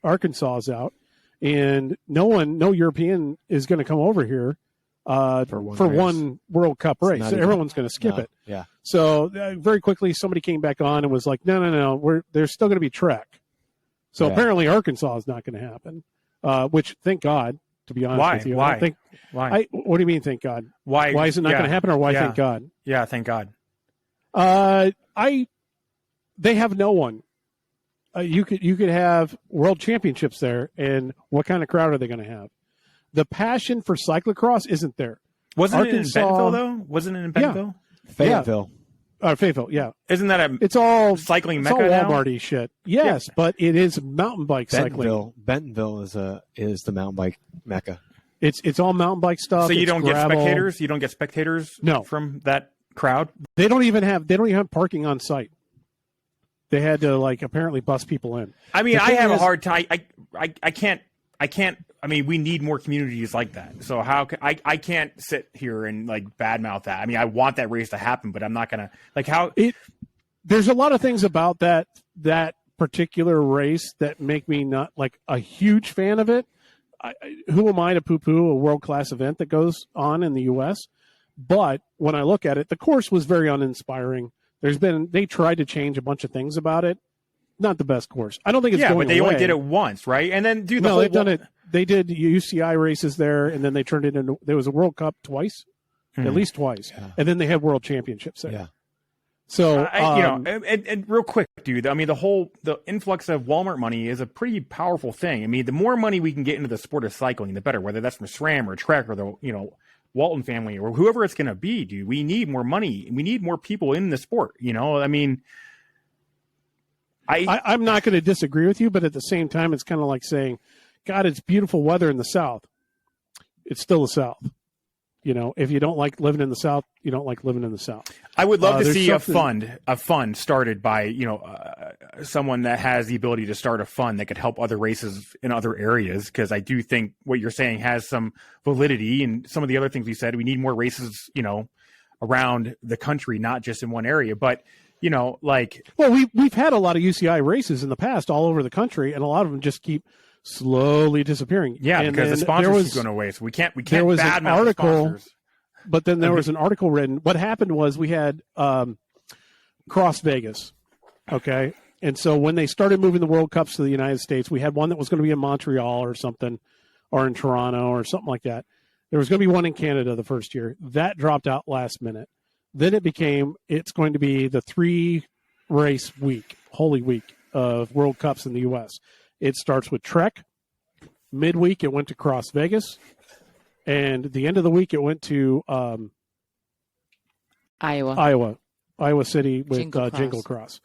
Arkansas is out, and no European is going to come over here for one World Cup race. So everyone's going to skip it. Yeah. So very quickly somebody came back on and was like, no, there's still going to be Trek. So apparently Arkansas is not going to happen, which thank God, to be honest with you. Why? Why? What do you mean, thank God? Why is it not going to happen, or why thank God? Yeah, thank God. They have no one. You could have world championships there, and what kind of crowd are they going to have? The passion for cyclocross isn't there. Wasn't it in Bentonville, though? Wasn't it in Bentonville? Yeah. Fayetteville. Fayetteville, yeah. Isn't that it's all cycling it's mecca all now? Walmart-y shit. Yes, but it is mountain bike cycling. Bentonville is the mountain bike mecca. It's all mountain bike stuff. So you don't get gravel. spectators? You don't get spectators from that crowd? They don't even have parking on site. They had to apparently bus people in. I mean, I have a hard time. I can't I mean, we need more communities like that. So how can I can't sit here and like badmouth that. I mean, I want that race to happen, but I'm not going to like how there's a lot of things about that particular race that make me not like a huge fan of it. Who am I to poo-poo a world-class event that goes on in the U.S.? But when I look at it, the course was very uninspiring. They tried to change a bunch of things about it. Not the best course. I don't think it's going away. Yeah, but they only did it once, right? And then they've done it. They did UCI races there, and then they turned it into. There was a World Cup twice, at least twice, and then they had World Championships there. Yeah. So and real quick, dude. I mean, the influx of Walmart money is a pretty powerful thing. I mean, the more money we can get into the sport of cycling, the better. Whether that's from SRAM or Trek or the Walton family or whoever it's going to be, dude. We need more money. We need more people in the sport. I mean. I'm not going to disagree with you, but at the same time, it's kind of like saying, God, it's beautiful weather in the South. It's still the South. If you don't like living in the South, you don't like living in the South. I would love to see a fund started by, someone that has the ability to start a fund that could help other races in other areas. Because I do think what you're saying has some validity, and some of the other things we said, we need more races, around the country, not just in one area. But we've had a lot of UCI races in the past all over the country, and a lot of them just keep slowly disappearing. Yeah, and because the sponsors keep going away, so we can't. There was an article, but then there was an article written. What happened was we had Cross Vegas, okay, and so when they started moving the World Cups to the United States, we had one that was going to be in Montreal or something, or in Toronto or something like that. There was going to be one in Canada the first year. That dropped out last minute. Then it's going to be the 3-race week, Holy Week of World Cups in the U.S. It starts with Trek. Midweek, it went to Cross Vegas. And at the end of the week, it went to Iowa City with Jingle Cross.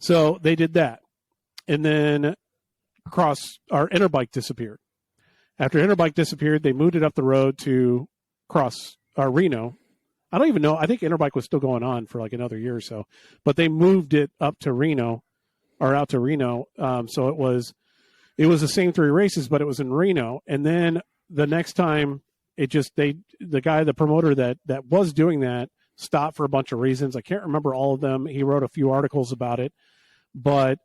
So they did that. And then Interbike disappeared. After Interbike disappeared, they moved it up the road to Reno. I don't even know. I think Interbike was still going on for like another year or so, but they moved it up to Reno or out to Reno. So it was the same 3 races, but it was in Reno. And then the next time the promoter that was doing that stopped for a bunch of reasons. I can't remember all of them. He wrote a few articles about it, but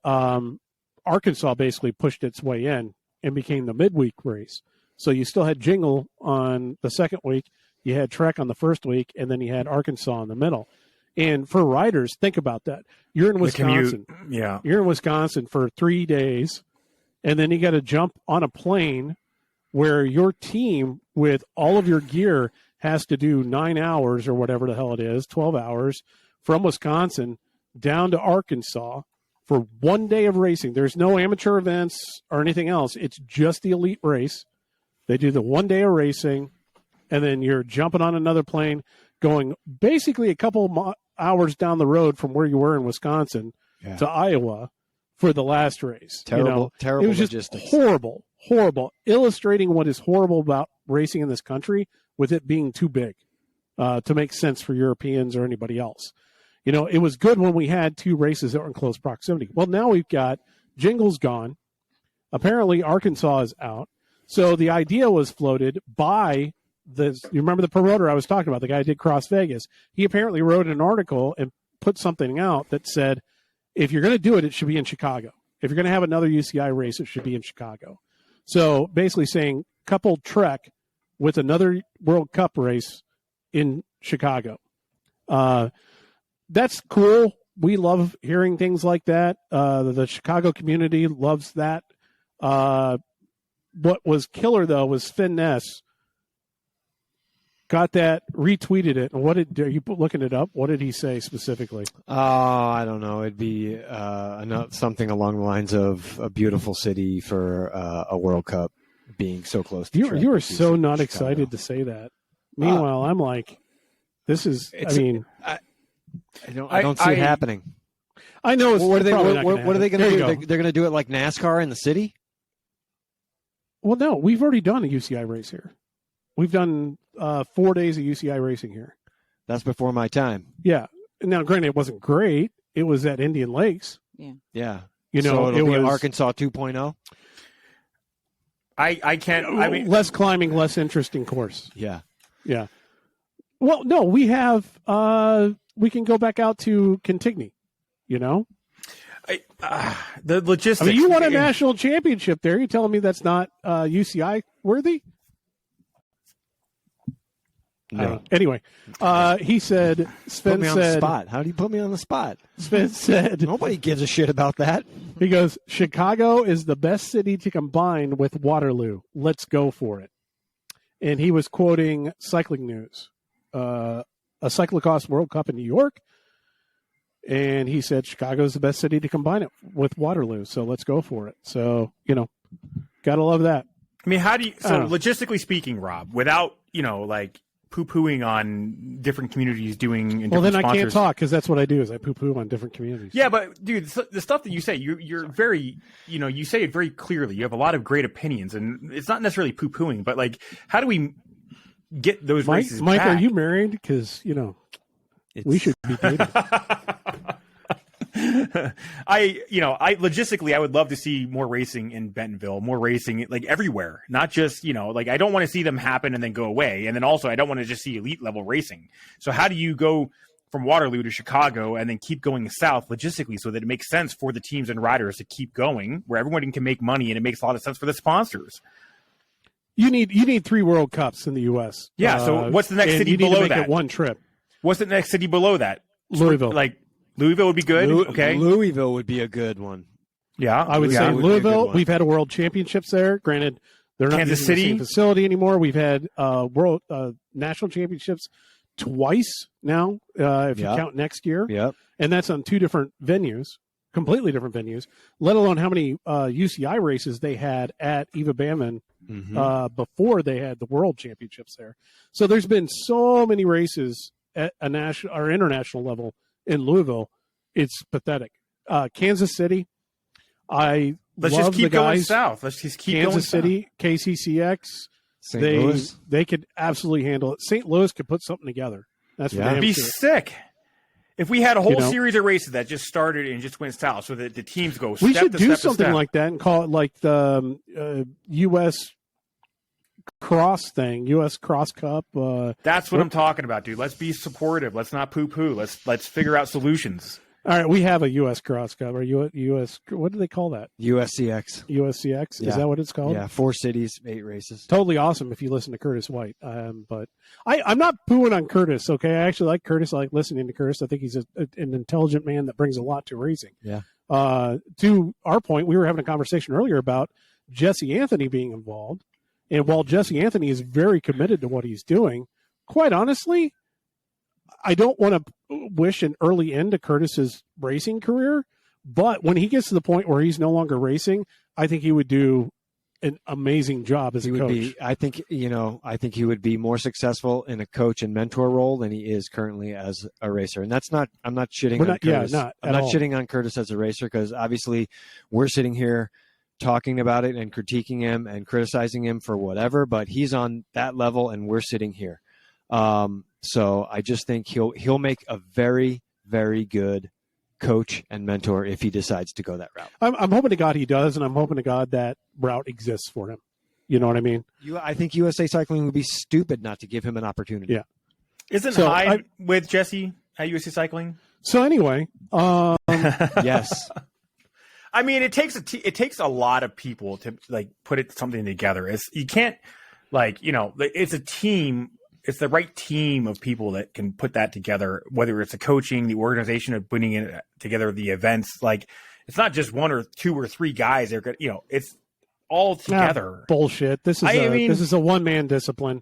Arkansas basically pushed its way in and became the midweek race. So you still had Jingle on the second week. You had Trek on the first week, and then you had Arkansas in the middle. And for riders, think about that. You're in Wisconsin. Yeah. You're in Wisconsin for 3 days, and then you got to jump on a plane where your team with all of your gear has to do 9 hours or whatever the hell it is, 12 hours from Wisconsin down to Arkansas for 1 day of racing. There's no amateur events or anything else. It's just the elite race. They do the 1 day of racing. And then you're jumping on another plane, going basically a couple hours down the road from where you were in Wisconsin to Iowa for the last race. Terrible it was just logistics. Horrible. Illustrating what is horrible about racing in this country with it being too big to make sense for Europeans or anybody else. It was good when we had 2 races that were in close proximity. Well, now we've got Jingle's gone. Apparently Arkansas is out. So the idea was floated by you remember the promoter I was talking about, the guy who did Cross Vegas. He apparently wrote an article and put something out that said, if you're going to do it, it should be in Chicago. If you're going to have another UCI race, it should be in Chicago. So basically saying couple Trek with another World Cup race in Chicago. That's cool. We love hearing things like that. The Chicago community loves that. What was killer, though, was Sven got that, retweeted it. And are you looking it up? What did he say specifically? I don't know. It'd be something along the lines of a beautiful city for a World Cup being so close to you are so not Chicago. Excited to say that. Meanwhile, I'm like, this is, I don't see it happening. I know. What are they going to do? They're going to do it like NASCAR in the city? Well, no, we've already done a UCI race here. We've done 4 days of UCI racing here. That's before my time. Yeah. Now, granted, it wasn't great. It was at Indian Lakes. Yeah. Yeah. So it was Arkansas 2.0. I can't. I mean, less climbing, less interesting course. Yeah. Yeah. Well, no, we have. We can go back out to Kentucky. You know, the logistics. I mean, you won a national championship there. You telling me that's not UCI worthy? No. Anyway, he said. Sven put me on said. The spot. How do you put me on the spot? Sven said. Nobody gives a shit about that. He goes, Chicago is the best city to combine with Waterloo. Let's go for it. And he was quoting Cycling News, a Cyclocross World Cup in New York. And he said, Chicago is the best city to combine it with Waterloo. So let's go for it. So, got to love that. I mean, how do you, so logistically speaking, Rob, without, like poo-pooing on different communities doing and well, then sponsors. I can't talk because that's what I do is I poo-poo on different communities. Yeah, but dude, the stuff that you say, you're very, you say it very clearly. You have a lot of great opinions, and it's not necessarily poo-pooing, but like, how do we get those races Mike, back? are you married? Because, we should be dating. I logistically, I would love to see more racing in Bentonville, more racing like everywhere, not just, like I don't want to see them happen and then go away. And then also I don't want to just see elite level racing. So how do you go from Waterloo to Chicago and then keep going south logistically so that it makes sense for the teams and riders to keep going where everyone can make money and it makes a lot of sense for the sponsors? You need 3 World Cups in the U.S. Yeah. So what's the next city you need below to make that? It one trip. What's the next city below that? Louisville. Like Louisville would be good. Okay. Louisville would be a good one. Yeah. I would say Louisville. We've had a world championships there. Granted, they're not Kansas using the City same facility anymore. We've had world national championships twice now, if you count next year. Yep. And that's on 2 different venues, completely different venues, let alone how many UCI races they had at Eva Bamman before they had the world championships there. So there's been so many races at a national or international level in Louisville. It's pathetic. Kansas City, let's just keep going guys. south. Let's just keep Kansas going City, south. KCCX. St. Louis. They could absolutely handle it. St. Louis could put something together. That's It'd be sick. If we had a whole series of races that just started and just went south so that the teams go we step should to do step something to step. like that and call it like the U.S. cross thing, U.S. Cross Cup. That's what I'm talking about, dude. Let's be supportive. Let's not poo-poo. Let's figure out solutions. All right, we have a U.S. Cross Cup or U.S. What do they call that? USCX. USCX. Is that what it's called? Yeah, 4 cities, 8 races. Totally awesome if you listen to Curtis White. But I'm not pooing on Curtis. Okay, I actually like Curtis. I like listening to Curtis. I think he's an intelligent man that brings a lot to racing. Yeah. To our point, we were having a conversation earlier about Jesse Anthony being involved. And while Jesse Anthony is very committed to what he's doing, quite honestly, I don't want to wish an early end to Curtis's racing career. But when he gets to the point where he's no longer racing, I think he would do an amazing job as a coach. I think he would be more successful in a coach and mentor role than he is currently as a racer. And that's not, I'm not shitting on Curtis. I'm not shitting on Curtis as a racer because obviously we're sitting here talking about it and critiquing him and criticizing him for whatever, but he's on that level and we're sitting here. So I just think he'll make a very, very good coach and mentor if he decides to go that route. I'm hoping to God he does, and I'm hoping to God that route exists for him. You know what I mean? I think USA Cycling would be stupid not to give him an opopportunity. Yeah. Isn't Hyde with Jesse at USA Cycling? So anyway, yes. I mean, it takes a lot of people to like put something together. You can't it's a team. It's the right team of people that can put that together, whether it's the coaching, the organization of putting it together, the events. Like, it's not just 1 or 2 or 3 guys. They're good. It's all together. Bullshit. This is a one-man discipline.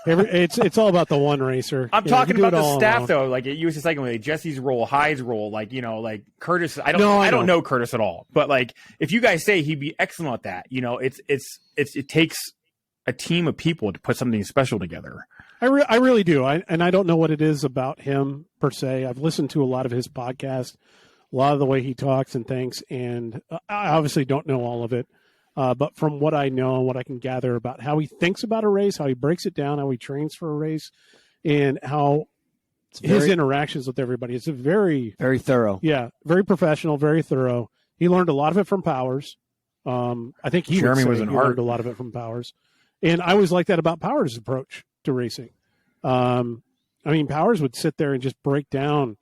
It's all about the one racer. I'm talking about the staff though, like at USA Cycling, like Jesse's role, Hyde's role, like Curtis. I don't know Curtis at all, but like if you guys say he'd be excellent at that, it takes a team of people to put something special together. I really do. I don't know what it is about him per se. I've listened to a lot of his podcasts, a lot of the way he talks and thinks, and I obviously don't know all of it. But from what I know and what I can gather about how he thinks about a race, how he breaks it down, how he trains for a race, and how his interactions with everybody, it's a very, very thorough. Yeah, very professional, very thorough. He learned a lot of it from Powers. I think Jeremy was an he learned a lot of it from Powers. And I always liked that about Powers' approach to racing. I mean, Powers would sit there and just break down,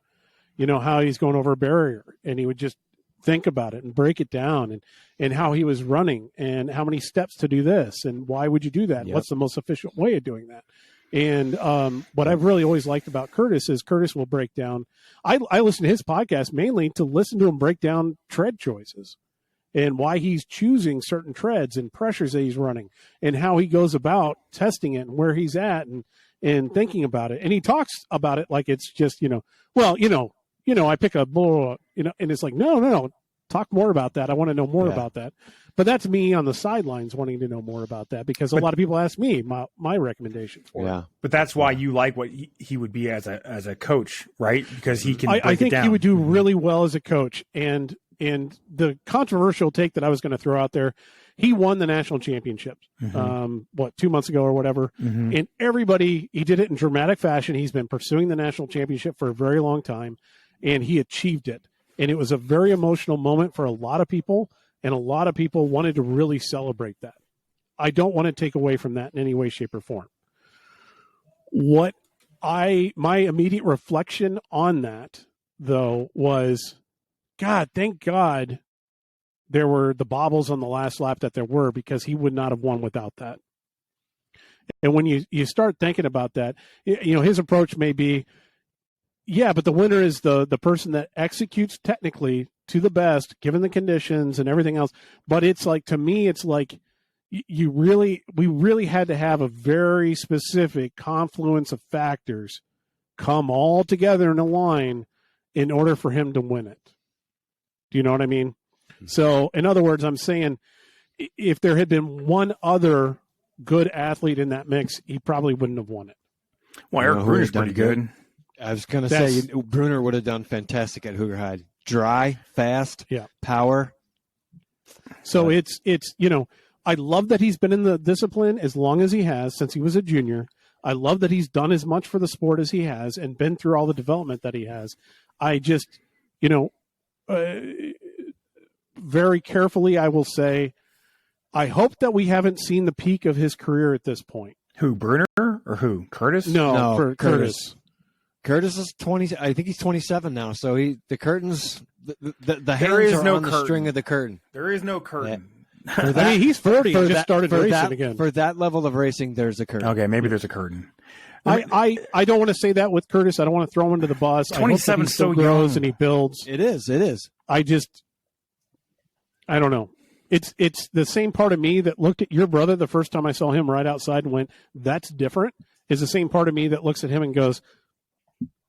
how he's going over a barrier, and he would just think about it and break it down, and how he was running and how many steps to do this and why would you do that? Yep. What's the most efficient way of doing that? And what I've really always liked about Curtis is Curtis will break down. I listen to his podcast mainly to listen to him break down tread choices and why he's choosing certain treads and pressures that he's running and how he goes about testing it and where he's at and thinking about it. And he talks about it like it's just, I pick a bull, and it's like, no, talk more about that. I want to know more about that. But that's me on the sidelines wanting to know more about that because a lot of people ask me my recommendations for it. But that's why you like what he would be as a coach, right? Because he can break I think it down. he would do really well as a coach. And the controversial take that I was going to throw out there, he won the national championships, 2 months ago or whatever. Mm-hmm. And he did it in dramatic fashion. He's been pursuing the national championship for a very long time, and he achieved it. And it was a very emotional moment for a lot of people, and a lot of people wanted to really celebrate that. I don't want to take away from that in any way, shape, or form. My immediate reflection on that, though, was, God, thank God there were the bobbles on the last lap that there were, because he would not have won without that. And when you start thinking about that, his approach may be, but the winner is the person that executes technically to the best, given the conditions and everything else. But it's like, to me, it's like we really had to have a very specific confluence of factors come all together in a line in order for him to win it. Do you know what I mean? So, in other words, I'm saying if there had been one other good athlete in that mix, he probably wouldn't have won it. Well, Eric Bruner's pretty good. I was going to say, Bruner would have done fantastic at Hoogerheide. Dry, fast, power. So it's I love that he's been in the discipline as long as he has, since he was a junior. I love that he's done as much for the sport as he has and been through all the development that he has. I just, very carefully, I will say, I hope that we haven't seen the peak of his career at this point. Who, Bruner or who? Curtis? No, for Curtis. Curtis is 20. I think he's 27 now. So the curtains, the hands are on the string of the curtain. There is no curtain. Yeah. He's 40. He just started racing again. For that level of racing, there's a curtain. Okay, maybe there's a curtain. I don't want to say that with Curtis. I don't want to throw him under the bus. 27 is so grows young. And he builds. It is. I don't know. It's the same part of me that looked at your brother the first time I saw him right outside and went, that's different, is the same part of me that looks at him and goes,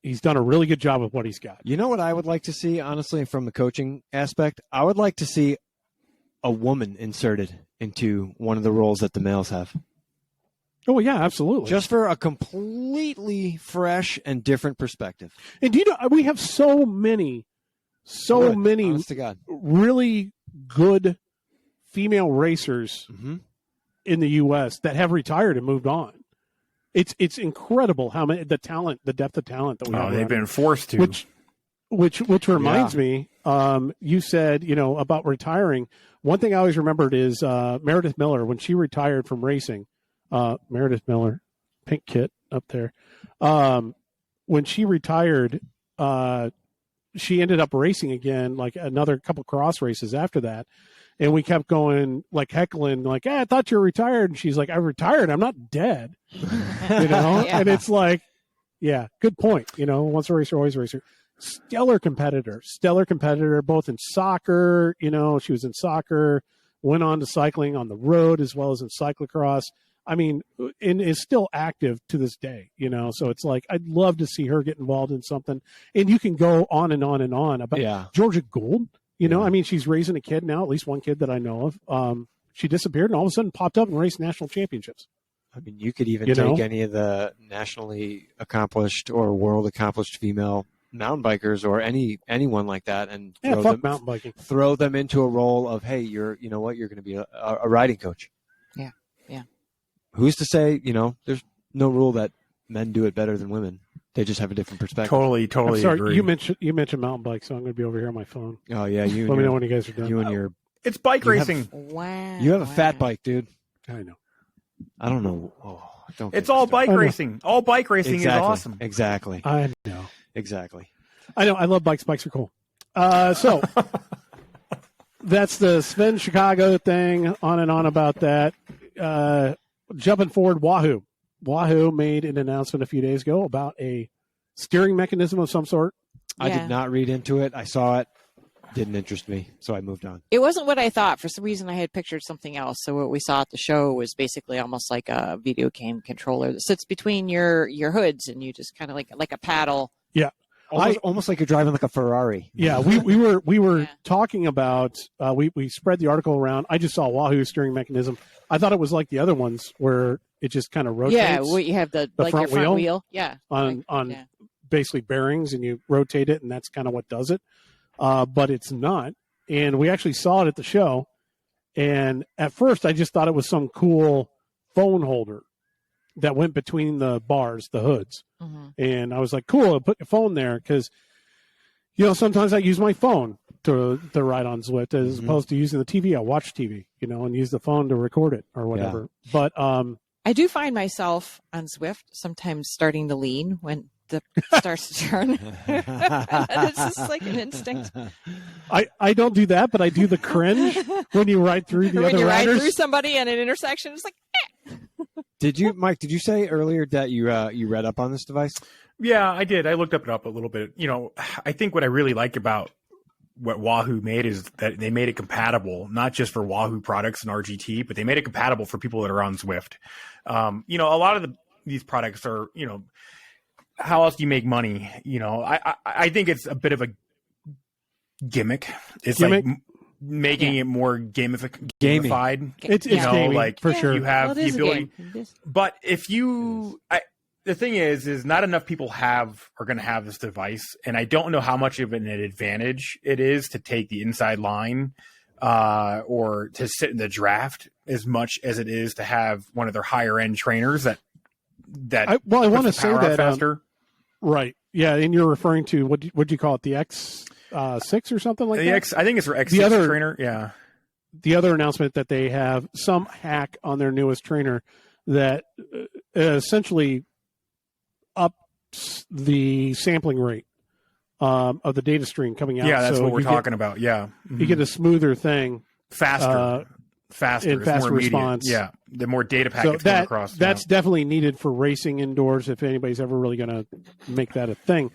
he's done a really good job with what he's got. You know what I would like to see, honestly, from the coaching aspect? I would like to see a woman inserted into one of the roles that the males have. Oh, yeah, absolutely. Just for a completely fresh and different perspective. And we have so many honest to God, really good female racers in the U.S. that have retired and moved on. It's incredible how many the depth of talent that we have. They've been forced to. Which reminds me, you said, about retiring. One thing I always remembered is Meredith Miller, when she retired from racing. Meredith Miller, pink kit up there. When she retired, she ended up racing again, like another couple cross races after that. And we kept going, like heckling, like, I thought you were retired. And she's like, I'm retired. I'm not dead. And it's like, yeah, good point. Once a racer, always a racer. Stellar competitor, both in soccer. She was in soccer, went on to cycling on the road as well as in cyclocross. I mean, and is still active to this day, so it's like, I'd love to see her get involved in something. And you can go on and on and on about Georgia Gould. I mean, she's raising a kid now, at least one kid that I know of. She disappeared and all of a sudden popped up and raced national championships. I mean, you could even take any of the nationally accomplished or world accomplished female mountain bikers or anyone like that and mountain biking. Throw them into a role of, hey, you're going to be a riding coach. Yeah. Who's to say, there's no rule that men do it better than women. They just have a different perspective. Totally I'm sorry, agree. you mentioned mountain bikes, so I'm going to be over here on my phone. Oh, yeah. Let me know when you guys are done. You and your It's bike racing. Wow. You have a fat bike, dude. I know. I don't know. Oh, don't. It's all bike racing. All bike racing is awesome. Exactly. I know. Exactly. I know. I love bikes. Bikes are cool. So that's the Sven Chicago thing. On and on about that. Jumping forward, Wahoo. Wahoo made an announcement a few days ago about a steering mechanism of some sort. I did not read into it. I saw it. Didn't interest me, so I moved on. It wasn't what I thought. For some reason, I had pictured something else. So what we saw at the show was basically almost like a video game controller that sits between your hoods, and you just kind of like a paddle. Yeah, almost like you're driving like a Ferrari. Yeah, we were talking about. We spread the article around. I just saw Wahoo steering mechanism. I thought it was like the other ones where it just kind of rotates. Yeah, well, you have the like front your front wheel. Yeah, on basically bearings, and you rotate it, and that's kind of what does it. But it's not. And we actually saw it at the show. And at first, I just thought it was some cool phone holder that went between the bars, the hoods. Mm-hmm. And I was like, cool, I'll put your phone there. Because, sometimes I use my phone to ride on Zwift as opposed to using the TV. I watch TV, and use the phone to record it or whatever. Yeah. But I do find myself on Zwift sometimes starting to lean when the starts to turn. It's just like an instinct. I don't do that, but I do the cringe when you ride through the when other you riders. Ride through somebody at an intersection. It's like, Did you, Mike? Did you say earlier that you read up on this device? Yeah, I did. I looked it up a little bit. I think what I really like about what Wahoo made is that they made it compatible, not just for Wahoo products and RGT, but they made it compatible for people that are on Zwift. A lot of these products are, how else do you make money? I think it's a bit of a gimmick. It's like making it more gamified. It's gaming, like for sure. You have the ability, but if the thing is not enough people are going to have this device, and I don't know how much of an advantage it is to take the inside line or to sit in the draft as much as it is to have one of their higher end trainers I want to say that faster. Right. Yeah, and you're referring to what'd you call it? The X6 or something like that? I think it's their X6 trainer. Yeah. The other announcement that they have some hack on their newest trainer that essentially ups the sampling rate of the data stream coming out. Yeah, that's what we're talking about. Yeah. Mm-hmm. You get a smoother thing. Faster and faster response. Yeah, the more data packets going across. That's definitely needed for racing indoors if anybody's ever really going to make that a thing.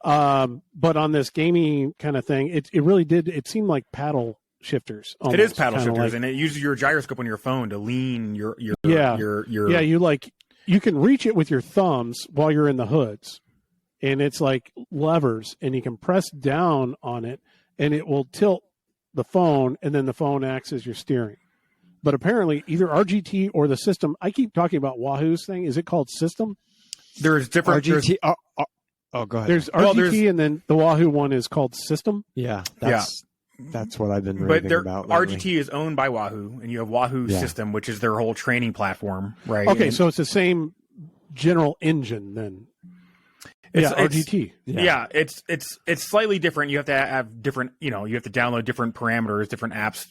But on this gaming kind of thing, it really did. It seemed like paddle shifters. Almost, it is paddle shifters, and it uses your gyroscope on your phone to lean your. You can reach it with your thumbs while you're in the hoods, and it's like levers, and you can press down on it, and it will tilt the phone, and then the phone acts as your steering. But apparently, either RGT or the system. I keep talking about Wahoo's thing. Is it called system? There's different RGT. Go ahead. There's RGT, and then the Wahoo one is called system. Yeah, that's what I've been reading about. Lately. RGT is owned by Wahoo, and you have Wahoo System, which is their whole training platform, right? Okay, so it's the same general engine then. RGT. It's slightly different. You have to have different, you have to download different parameters, different apps,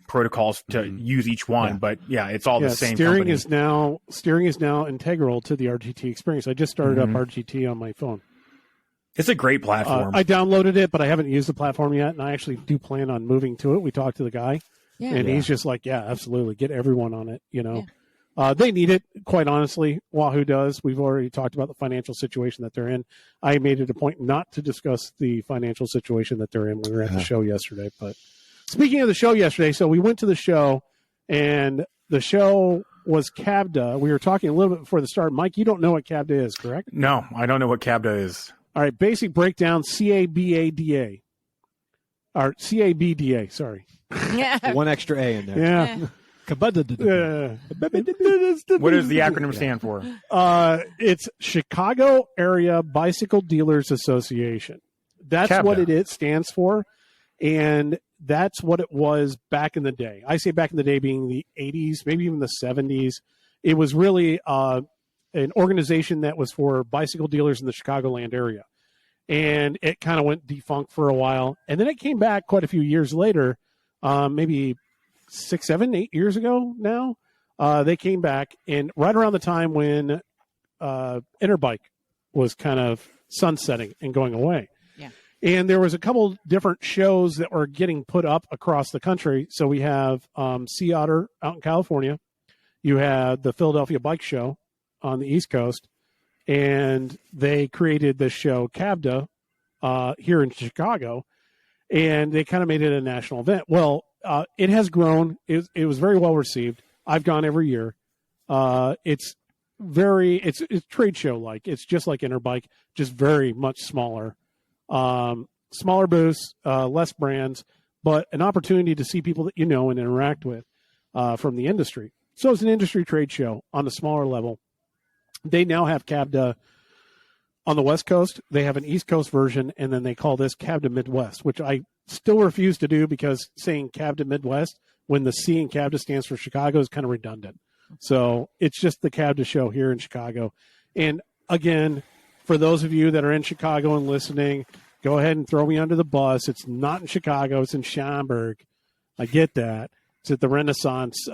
protocols to use each one. But it's all the same. Steering is now integral to the RGT experience. I just started up RGT on my phone. It's a great platform. I downloaded it, but I haven't used the platform yet, and I actually do plan on moving to it. We talked to the guy, and he's just like, yeah, absolutely, get everyone on it. They need it, quite honestly. Wahoo does. We've already talked about the financial situation that they're in. I made it a point not to discuss the financial situation that they're in. We were at the show yesterday. But speaking of the show yesterday, so we went to the show, and the show was CABDA. We were talking a little bit before the start. Mike, you don't know what CABDA is, correct? No, I don't know what CABDA is. All right, basic breakdown, CABDA. Or CABDA, sorry. One extra A in there. Yeah. What does the acronym stand for? It's Chicago Area Bicycle Dealers Association. That's CABDA. What it stands for, and that's what it was back in the day. I say back in the day being the 80s, maybe even the 70s. It was really an organization that was for bicycle dealers in the Chicagoland area. And it kind of went defunct for a while. And then it came back quite a few years later maybe 6, 7, 8 years ago now. They came back, and right around the time when Interbike was kind of sunsetting and going away. Yeah. And there was a couple different shows that were getting put up across the country. So we have Sea Otter out in California. You had the Philadelphia Bike Show on the East Coast, and they created this show CABDA here in Chicago, and they kind of made it a national event. Well, it has grown. It was very well received. I've gone every year. It's trade show like. It's just like Interbike, just very much smaller. Smaller booths, less brands, but an opportunity to see people that you know and interact with from the industry. So it's an industry trade show on a smaller level. They now have CABDA on the West Coast. They have an East Coast version, and then they call this CABDA Midwest, which I still refuse to do because saying CABDA Midwest when the C in CABDA stands for Chicago is kind of redundant. So it's just the CABDA show here in Chicago. And again, for those of you that are in Chicago and listening, go ahead and throw me under the bus. It's not in Chicago. It's in Schaumburg. I get that. It's at the Renaissance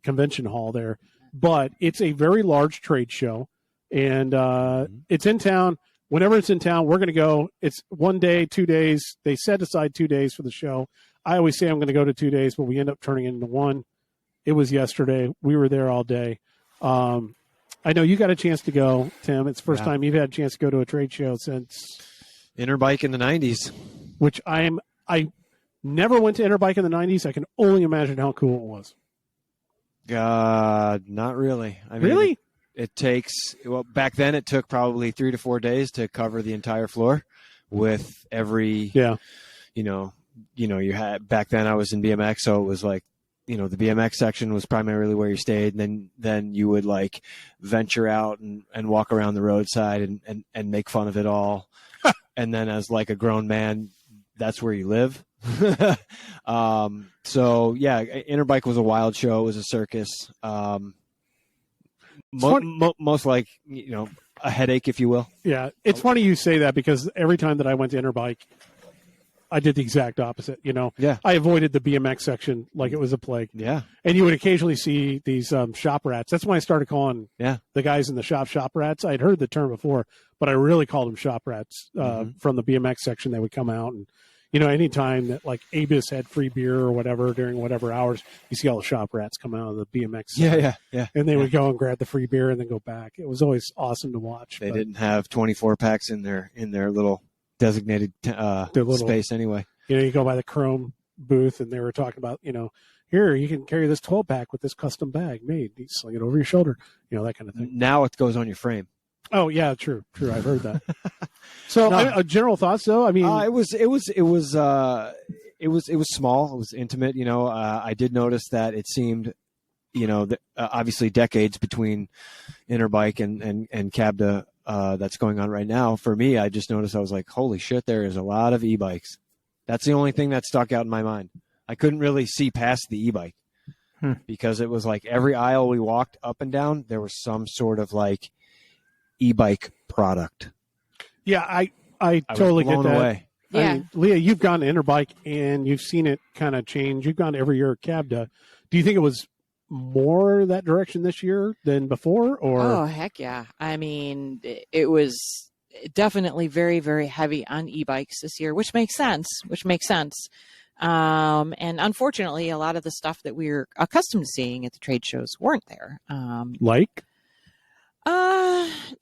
Convention Hall there. But it's a very large trade show. And it's in town. Whenever it's in town, we're going to go. It's 1 day, 2 days. They set aside 2 days for the show. I always say I'm going to go to 2 days, but we end up turning it into one. It was yesterday. We were there all day. I know you got a chance to go, Tim. It's the first time you've had a chance to go to a trade show since Interbike in the 90s. Which I never went to Interbike in the 90s. I can only imagine how cool it was. Not really. I mean, really? It takes, well, back then it took probably 3 to 4 days to cover the entire floor with every, you had, back then I was in BMX. So it was like, the BMX section was primarily where you stayed. And then you would like venture out and walk around the roadside and make fun of it all. And then as like a grown man, that's where you live. So yeah, Interbike was a wild show. It was a circus. Most like, a headache, if you will. Yeah. It's funny you say that because every time that I went to Interbike, I did the exact opposite. Yeah. I avoided the BMX section like it was a plague. Yeah. And you would occasionally see these shop rats. That's when I started calling the guys in the shop rats. I'd heard the term before, but I really called them shop rats from the BMX section. They would come out and, anytime that like Abus had free beer or whatever during whatever hours, you see all the shop rats come out of the BMX. Yeah. And they would go and grab the free beer and then go back. It was always awesome to watch. They didn't have 24 packs in their little designated space anyway. You go by the Chrome booth and they were talking about, here, you can carry this 12-pack with this custom bag made. You sling it over your shoulder, that kind of thing. Now it goes on your frame. Oh yeah, true. I've heard that. So, general thoughts though. I mean, it was small. It was intimate. I did notice that it seemed, obviously decades between Interbike and CABDA that's going on right now. For me, I just noticed I was like, holy shit, there is a lot of e-bikes. That's the only thing that stuck out in my mind. I couldn't really see past the e-bike because it was like every aisle we walked up and down, there was some sort of like e-bike product. Yeah, I totally get that. Away. Yeah. I mean, Leah, you've gone to Interbike and you've seen it kind of change. You've gone every year at CABDA. Do you think it was more that direction this year than before? Or oh, heck yeah. I mean, it was definitely very, very heavy on e-bikes this year, which makes sense. And unfortunately, a lot of the stuff that we're accustomed to seeing at the trade shows weren't there. Like?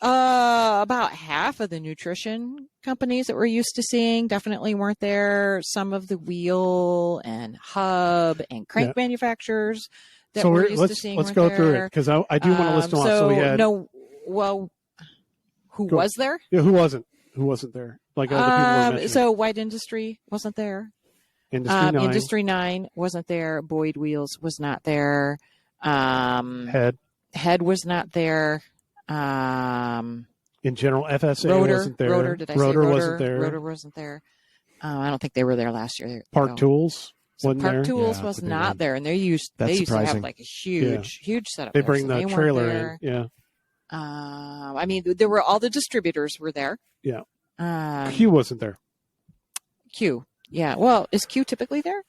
About half of the nutrition companies that we're used to seeing definitely weren't there. Some of the wheel and hub and crank manufacturers that we're used to seeing. Let's go through it because I do want to list them off. So we had who was there? Yeah, who wasn't? Who wasn't there? Like other people were mentioning. So White Industry wasn't there. Industry 9 wasn't there. Boyd Wheels was not there. Head was not there. In general, FSA wasn't there. Rotor wasn't there. Rotor wasn't there. I don't think they were there last year. Park Tools wasn't there. Park Tools was not there, and they used to have like a huge setup. They bring the trailer in. Yeah. I mean, there were all the distributors were there. Yeah. Q wasn't there. Q. Yeah. Well, is Q typically there?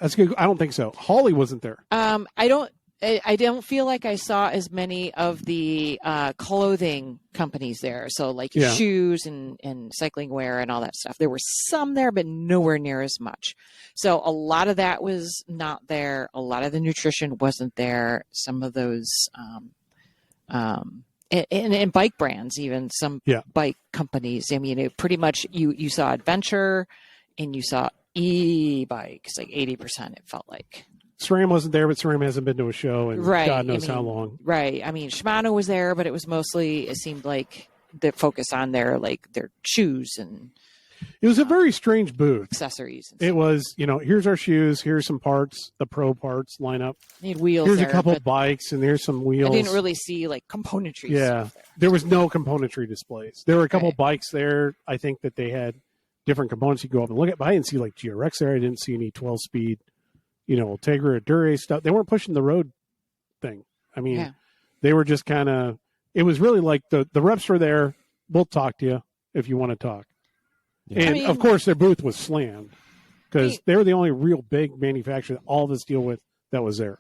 That's good. I don't think so. Holly wasn't there. I don't feel like I saw as many of the clothing companies there. So like shoes and cycling wear and all that stuff. There were some there, but nowhere near as much. So a lot of that was not there. A lot of the nutrition wasn't there. Some of those, and bike brands, even some bike companies. I mean, it pretty much you saw adventure and you saw e-bikes, like 80%, it felt like. SRAM wasn't there, but SRAM hasn't been to a show in God knows how long. Right. I mean, Shimano was there, but it was mostly, it seemed like the focus on their shoes and it was a very strange booth. Accessories. It was, here's our shoes, here's some parts, the pro parts lineup. Need wheels. Here's a couple bikes, and here's some wheels. I didn't really see like componentry. Yeah, there was no componentry displays. There were a couple bikes there. I think that they had different components you go up and look at. But I didn't see like GRX there. I didn't see any 12-speed, Ultegra or Dura stuff. They weren't pushing the road thing. I mean, they were just kind of. It was really like the reps were there. We'll talk to you if you want to talk. Yeah. And of course, their booth was slammed because they were the only real big manufacturer that all of us deal with that was there.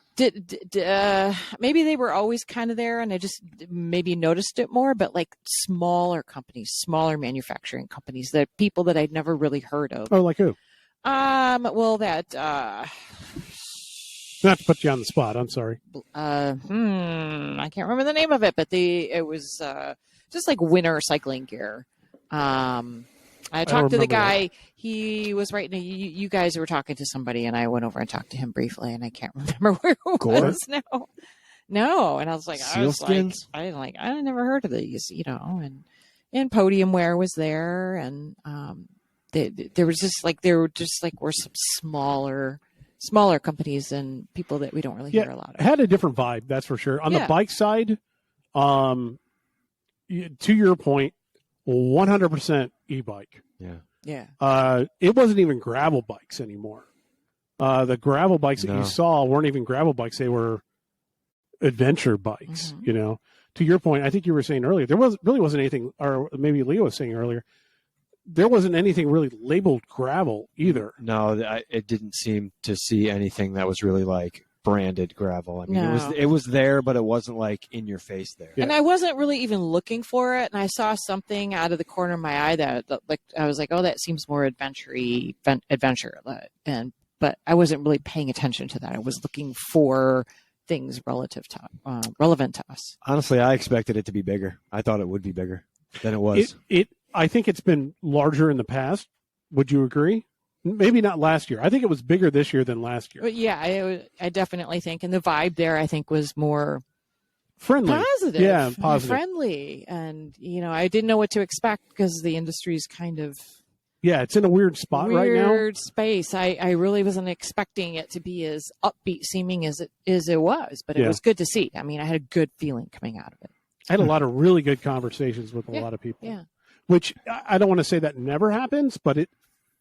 Maybe they were always kind of there, and I just maybe noticed it more. But like smaller companies, smaller manufacturing companies, that people that I'd never really heard of. Oh, like who? Well, that. Not to put you on the spot. I'm sorry. I can't remember the name of it, but it was just like winter cycling gear. I talked to the guy. That. He was right. You guys were talking to somebody, and I went over and talked to him briefly, and I can't remember where it was now. No, and I was like, I never heard of these, and Podium Wear was there, and there were just like were some smaller companies and people that we don't really hear a lot of. It had a different vibe, that's for sure. On the bike side, to your point, 100% e-bike. Yeah. It wasn't even gravel bikes anymore. The gravel bikes that you saw weren't even gravel bikes; they were adventure bikes. Mm-hmm. To your point, I think you were saying earlier there really wasn't anything, or maybe Leah was saying earlier, there wasn't anything really labeled gravel either. No, it didn't seem to see anything that was really like branded gravel. I mean, it was there, but it wasn't like in your face there. Yeah. And I wasn't really even looking for it. And I saw something out of the corner of my eye that like I was like, oh, that seems more adventure. But I wasn't really paying attention to that. I was looking for things relevant to us. Honestly, I expected it to be bigger. I thought it would be bigger than it was. I think it's been larger in the past. Would you agree? Maybe not last year. I think it was bigger this year than last year. But yeah, I definitely think. And the vibe there, I think, was more friendly. Positive. Yeah, positive. Friendly. And, I didn't know what to expect because the industry's kind of... Yeah, it's in a weird spot right now. Weird space. I really wasn't expecting it to be as upbeat seeming as it was. But it was good to see. I mean, I had a good feeling coming out of it. I had a lot of really good conversations with a lot of people. Yeah. Which I don't want to say that never happens, but it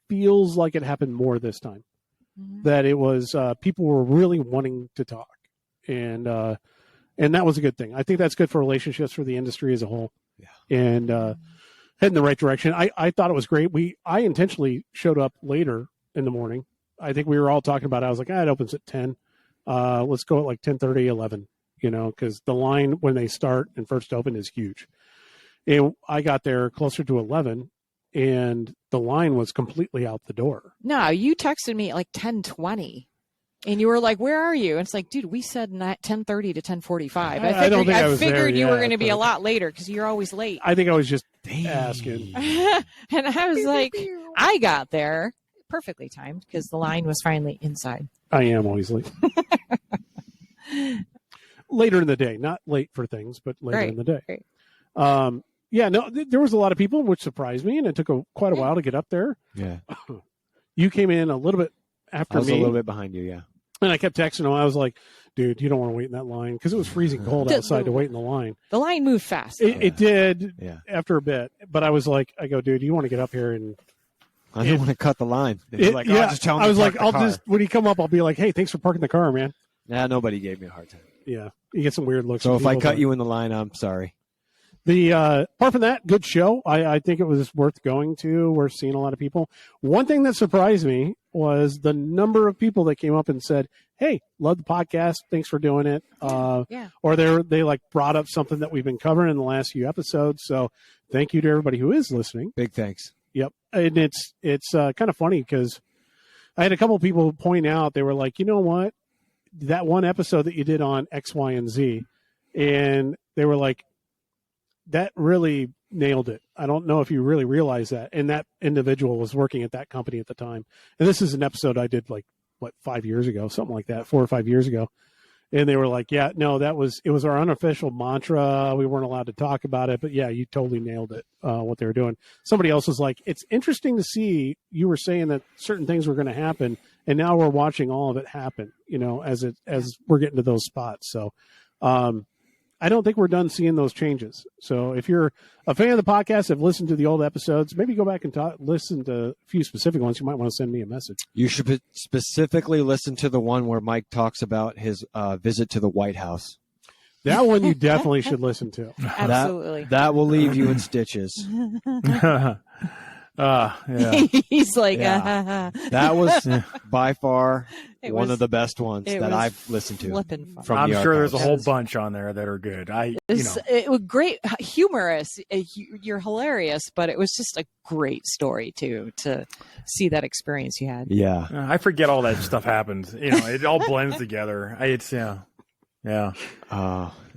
feels like it happened more this time. Mm-hmm. That it was people were really wanting to talk, and that was a good thing. I think that's good for relationships for the industry as a whole. Yeah, and head in the right direction. I thought it was great. I intentionally showed up later in the morning. I think we were all talking about it. I was like, it opens at 10. Let's go at like 10:30, 11. Because the line when they start and first open is huge. And I got there closer to 11, and the line was completely out the door. No, you texted me at like 10:20, and you were like, "Where are you?" And it's like, dude, we said 10:30 to 10:45. I figured you were going to be a lot later because you're always late. I think I was just asking. And I was like, I got there perfectly timed because the line was finally inside. I am always late. Later in the day, not late for things, but later in the day. Right. There was a lot of people, which surprised me, and it took quite a while to get up there. Yeah. You came in a little bit after me. I was a little bit behind you, yeah. And I kept texting him. I was like, dude, you don't want to wait in that line, because it was freezing cold outside to wait in the line. The line moved fast. It did after a bit, but I was like, dude, you want to get up here and... I didn't want to cut the line. Just tell him I was like, when you come up, I'll be like, hey, thanks for parking the car, man. Nah, nobody gave me a hard time. Yeah, you get some weird looks. So if I cut you in the line, I'm sorry. Apart from that, good show. I think it was worth going to. We're seeing a lot of people. One thing that surprised me was the number of people that came up and said, "Hey, love the podcast. Thanks for doing it." Or they like brought up something that we've been covering in the last few episodes. So thank you to everybody who is listening. Big thanks. Yep. And it's kind of funny because I had a couple of people point out, they were like, you know what? That one episode that you did on X, Y, and Z, and they were like, that really nailed it. I don't know if you really realize that. And that individual was working at that company at the time. And this is an episode I did 5 years ago, something like that, 4 or 5 years ago. And they were like, yeah, no, it was our unofficial mantra. We weren't allowed to talk about it, but yeah, you totally nailed it, what they were doing. Somebody else was like, it's interesting to see, you were saying that certain things were going to happen, and now we're watching all of it happen, as we're getting to those spots. So, I don't think we're done seeing those changes. So if you're a fan of the podcast, have listened to the old episodes, maybe go back and listen to a few specific ones. You might want to send me a message. You should specifically listen to the one where Mike talks about his visit to the White House. That one you definitely should listen to. Absolutely. That will leave you in stitches. Yeah. He's like, that was by far one of the best ones that I've listened to. From I'm sure there's a whole bunch on there that are good. It was great, humorous. You're hilarious, but it was just a great story too, to see that experience you had. Yeah. I forget all that stuff happens. It all blends together. Yeah.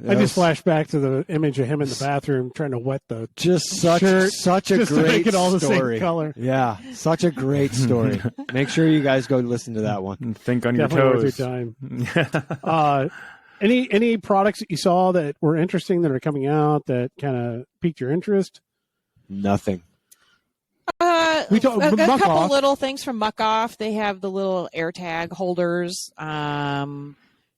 I just flashed back to the image of him in the bathroom trying to wet the such a just great to make it all the story. Same color. Yeah, such a great story. Make sure you guys go listen to that one. And think on Definitely your toes. Worth your time. Any products that you saw that were interesting that are coming out that kind of piqued your interest? Nothing. A couple little things from Muck Off. They have the little AirTag holders.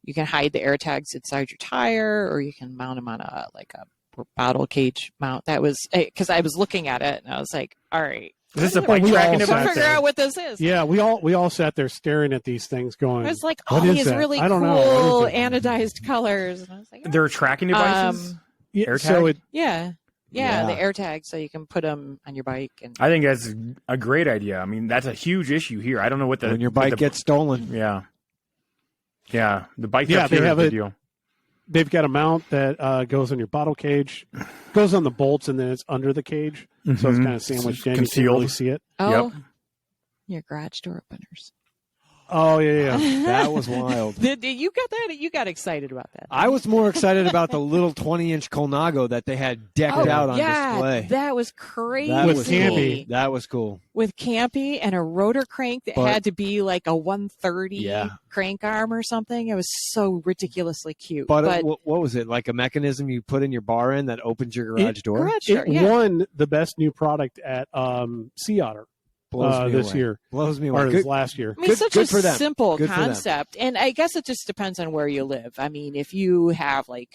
You can hide the AirTags inside your tire, or you can mount them on a bottle cage mount. That was because I was looking at it and I was like, all right. Is this a bike tracking device? Figure out what this is. Yeah, we all sat there staring at these things going. I was like, these really cool anodized colors. And I was like, they're tracking devices? AirTag? So the AirTag, so you can put them on your bike. And I think that's a great idea. I mean, that's a huge issue here. I don't know what when your bike gets stolen. Yeah. Yeah, the bike. Yeah, they have deal. They've got a mount that goes on your bottle cage, goes on the bolts, and then it's under the cage, so it's kind of sandwiched in. You can't really see it. Oh, your garage door openers. Oh yeah. That was wild. You got that? You got excited about that? I was more excited about the little 20-inch Colnago that they had decked out on display. That was crazy. With Campy. That was cool. With Campy and a rotor crank that had to be like a 130 crank arm or something. It was so ridiculously cute. But what was it? Like a mechanism you put in your bar end that opens your garage door? It won the best new product at Sea Otter. This year. Blows me away. Or last year. I mean, such a simple concept. And I guess it just depends on where you live. I mean, if you have a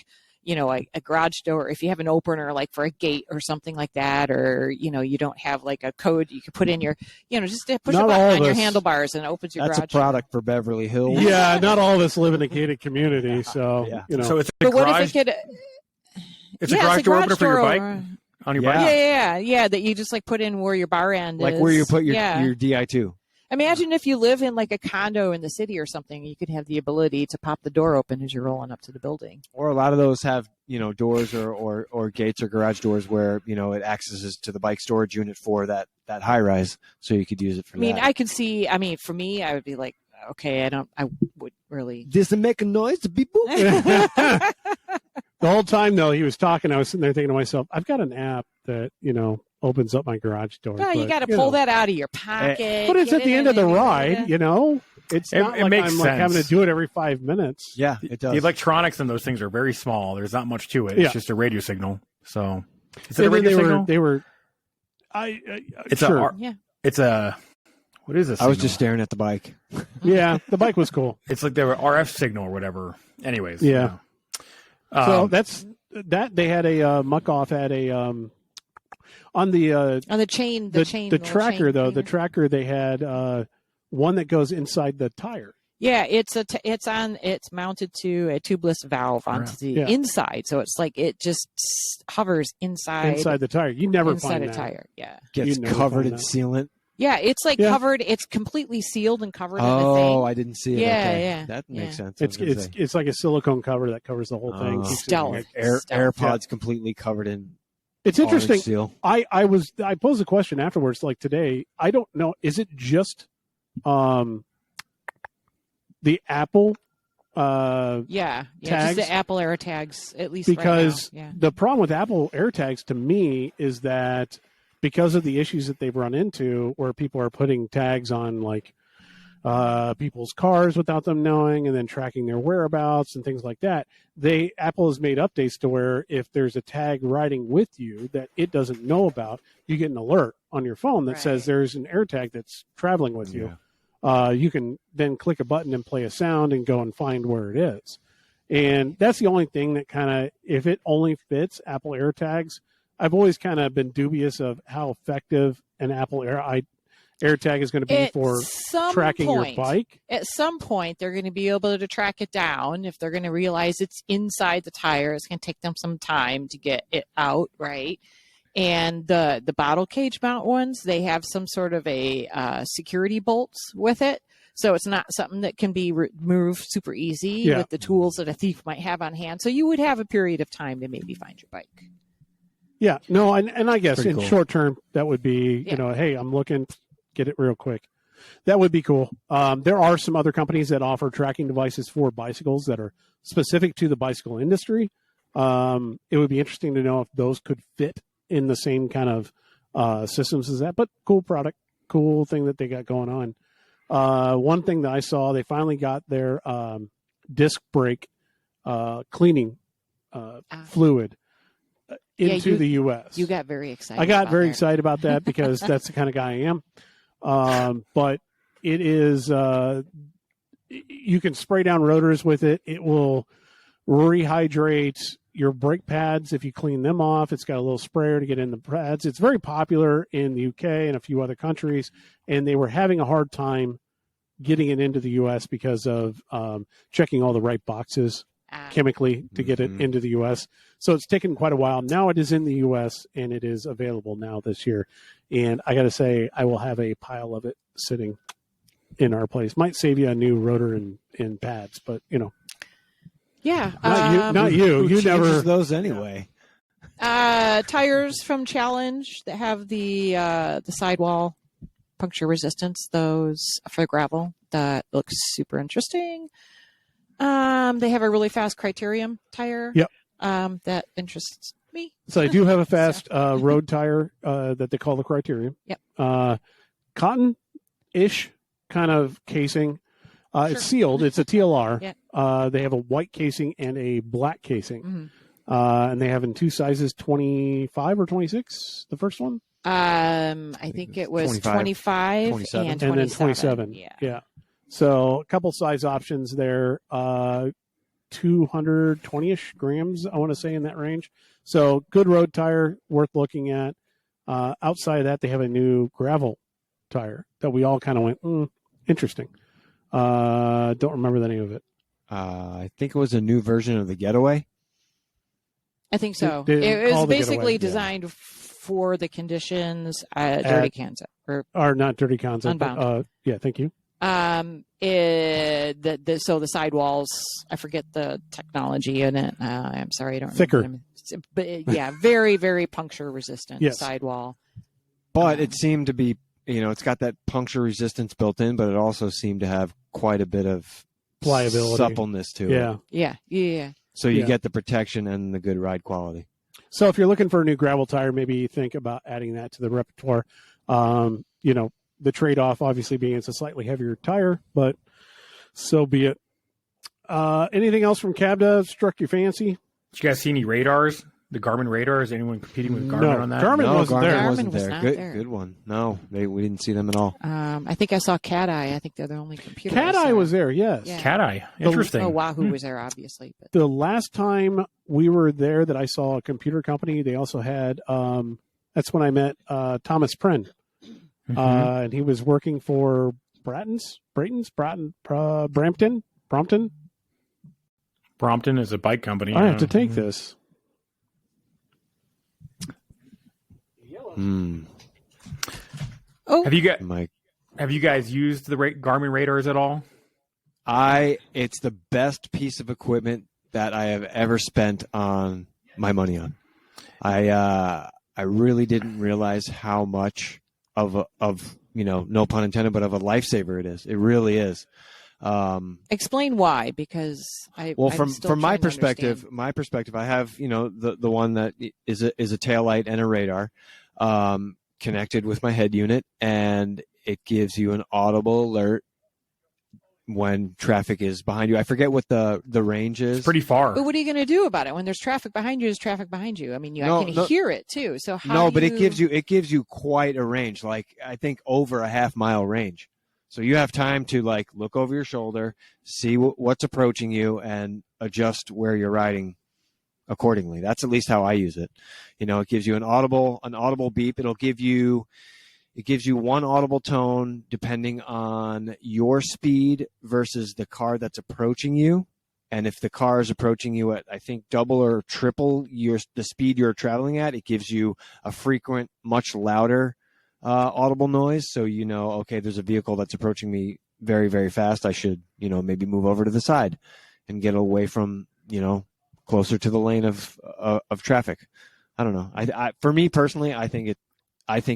garage door, if you have an opener like for a gate or something like that, or, you don't have like a code you can put in your, just push a button on your handlebars and it opens your garage door. That's a product for Beverly Hills. Yeah, not all of us live in a gated community. So, So it's but what if it could... It's a garage door opener for your bike? On your bike? Yeah, that you just put in where your bar end is. Like where you put your DI2. Imagine if you live in like a condo in the city or something, you could have the ability to pop the door open as you're rolling up to the building. Or a lot of those have, doors or gates or garage doors where, it accesses to the bike storage unit for that high rise. So you could use it for that. I could see, for me, I would be like, okay, I would really. Does it make a noise to people? The whole time, though, he was talking, I was sitting there thinking to myself, I've got an app that, opens up my garage door. No, you got to pull that out of your pocket. But it's at the end of the ride, It's not like I'm having to do it every 5 minutes. Yeah, it does. The electronics in those things are very small. There's not much to it. It's just a radio signal. So, is it a radio signal? They were. It's a. What is this? I was just staring at the bike. Yeah, the bike was cool. It's like the RF signal or whatever. Anyways. Yeah. So that's that. They had a Muck Off had a on the chain. The tracker though. The tracker they had one that goes inside the tire. Yeah, it's mounted to a tubeless valve onto the inside, so it's like it just hovers inside the tire. You never inside find a that. tire. Yeah, gets covered in sealant. Yeah, it's like covered. It's completely sealed and covered in a thing. Oh, I didn't see it. Yeah, okay. yeah, that makes sense. It's like a silicone cover that covers the whole thing. Stealth. AirPods completely covered in. It's interesting. Seal. I posed a question afterwards, like today. I don't know. Is it just the Apple tags? Just the Apple AirTags, at least because right now. the problem with Apple AirTags to me is that because of the issues that they've run into where people are putting tags on like people's cars without them knowing and then tracking their whereabouts and things like that, Apple has made updates to where if there's a tag riding with you that it doesn't know about, you get an alert on your phone that says there's an AirTag that's traveling with you. You can then click a button and play a sound and go and find where it is. And that's the only thing that kind of, if it only fits Apple AirTags, I've always kind of been dubious of how effective an Apple AirTag is going to be for tracking your bike. At some point, they're going to be able to track it down. If they're going to realize it's inside the tire, it's going to take them some time to get it out, right? And the bottle cage mount ones, they have some sort of a security bolts with it. So it's not something that can be removed super easy with the tools that a thief might have on hand. So you would have a period of time to maybe find your bike. Yeah, no, and I guess in short term, that would be, hey, I'm looking, get it real quick. That would be cool. There are some other companies that offer tracking devices for bicycles that are specific to the bicycle industry. It would be interesting to know if those could fit in the same kind of systems as that, but cool product, cool thing that they got going on. One thing that I saw, they finally got their disc brake cleaning fluid into the U.S. You got very excited. I got very excited about that because that's the kind of guy I am. But it is, you can spray down rotors with it. It will rehydrate your brake pads if you clean them off. It's got a little sprayer to get in the pads. It's very popular in the UK and a few other countries, and they were having a hard time getting it into the U.S. because of checking all the right boxes chemically to get it into the U.S. So it's taken quite a while. Now it is in the U.S. and it is available now this year. And I got to say, I will have a pile of it sitting in our place. Might save you a new rotor and pads, but Yeah. Not you. You never those anyway. Tires from Challenge that have the sidewall puncture resistance, those for gravel, that looks super interesting. They have a really fast Criterium tire. Yep. That interests me. So I do have a fast road tire that they call the Criterium. Yep. Cotton-ish kind of casing. It's sealed. It's a TLR. Yeah. They have a white casing and a black casing. And they have in two sizes, 25 or 26, the first one? I think it was 25 and 27. And then 27. Yeah. So a couple size options there. 220-ish grams, I want to say, in that range. So good road tire, worth looking at. Outside of that, they have a new gravel tire that we all kind of went, interesting. Don't remember the name of it. I think it was a new version of the Getaway. I think so. It was basically designed for the conditions Dirty Kansas. Or not Dirty Kansas. Unbound. Thank you. So the sidewalls, I forget the technology in it. I'm sorry, I don't remember. Thicker. But very, very puncture resistant sidewall. But it seemed to be, it's got that puncture resistance built in, but it also seemed to have quite a bit of pliability, suppleness to it. Yeah. So you get the protection and the good ride quality. So if you're looking for a new gravel tire, maybe think about adding that to the repertoire. The trade-off obviously being it's a slightly heavier tire, but so be it. Anything else from CABDA struck your fancy? Did you guys see any radars? The Garmin radars? Anyone competing with Garmin on that? Garmin wasn't there. Garmin was not there. Good one. No, we didn't see them at all. I think I saw CADI. I think they're the only computer. CADI was there, yes. Yeah. CADI. Interesting. Wahoo was there, obviously. But. The last time we were there that I saw a computer company, they also had, that's when I met Thomas Pren. And he was working for Brampton. Brompton is a bike company. I have to take this. Oh, Have you guys used the Garmin radars at all? It's the best piece of equipment that I have ever spent on my money on. I really didn't realize how much of no pun intended, but of a lifesaver it is. It really is. Explain why, because from my perspective, I have the one that is a tail light and a radar connected with my head unit, and it gives you an audible alert when traffic is behind you. I forget what the range is. It's pretty far. But what are you going to do about it when there's traffic behind you? There's traffic behind you. I mean, I can hear it too. So it gives you quite a range. Like I think over a half-mile range. So you have time to look over your shoulder, see what's approaching you, and adjust where you're riding accordingly. That's at least how I use it. It gives you an audible beep. It gives you one audible tone depending on your speed versus the car that's approaching you. And if the car is approaching you at, I think, double or triple the speed you're traveling at, it gives you a frequent, much louder audible noise. So okay, there's a vehicle that's approaching me very, very fast. I should, maybe move over to the side and get away from, closer to the lane of traffic. I don't know. For me personally, I think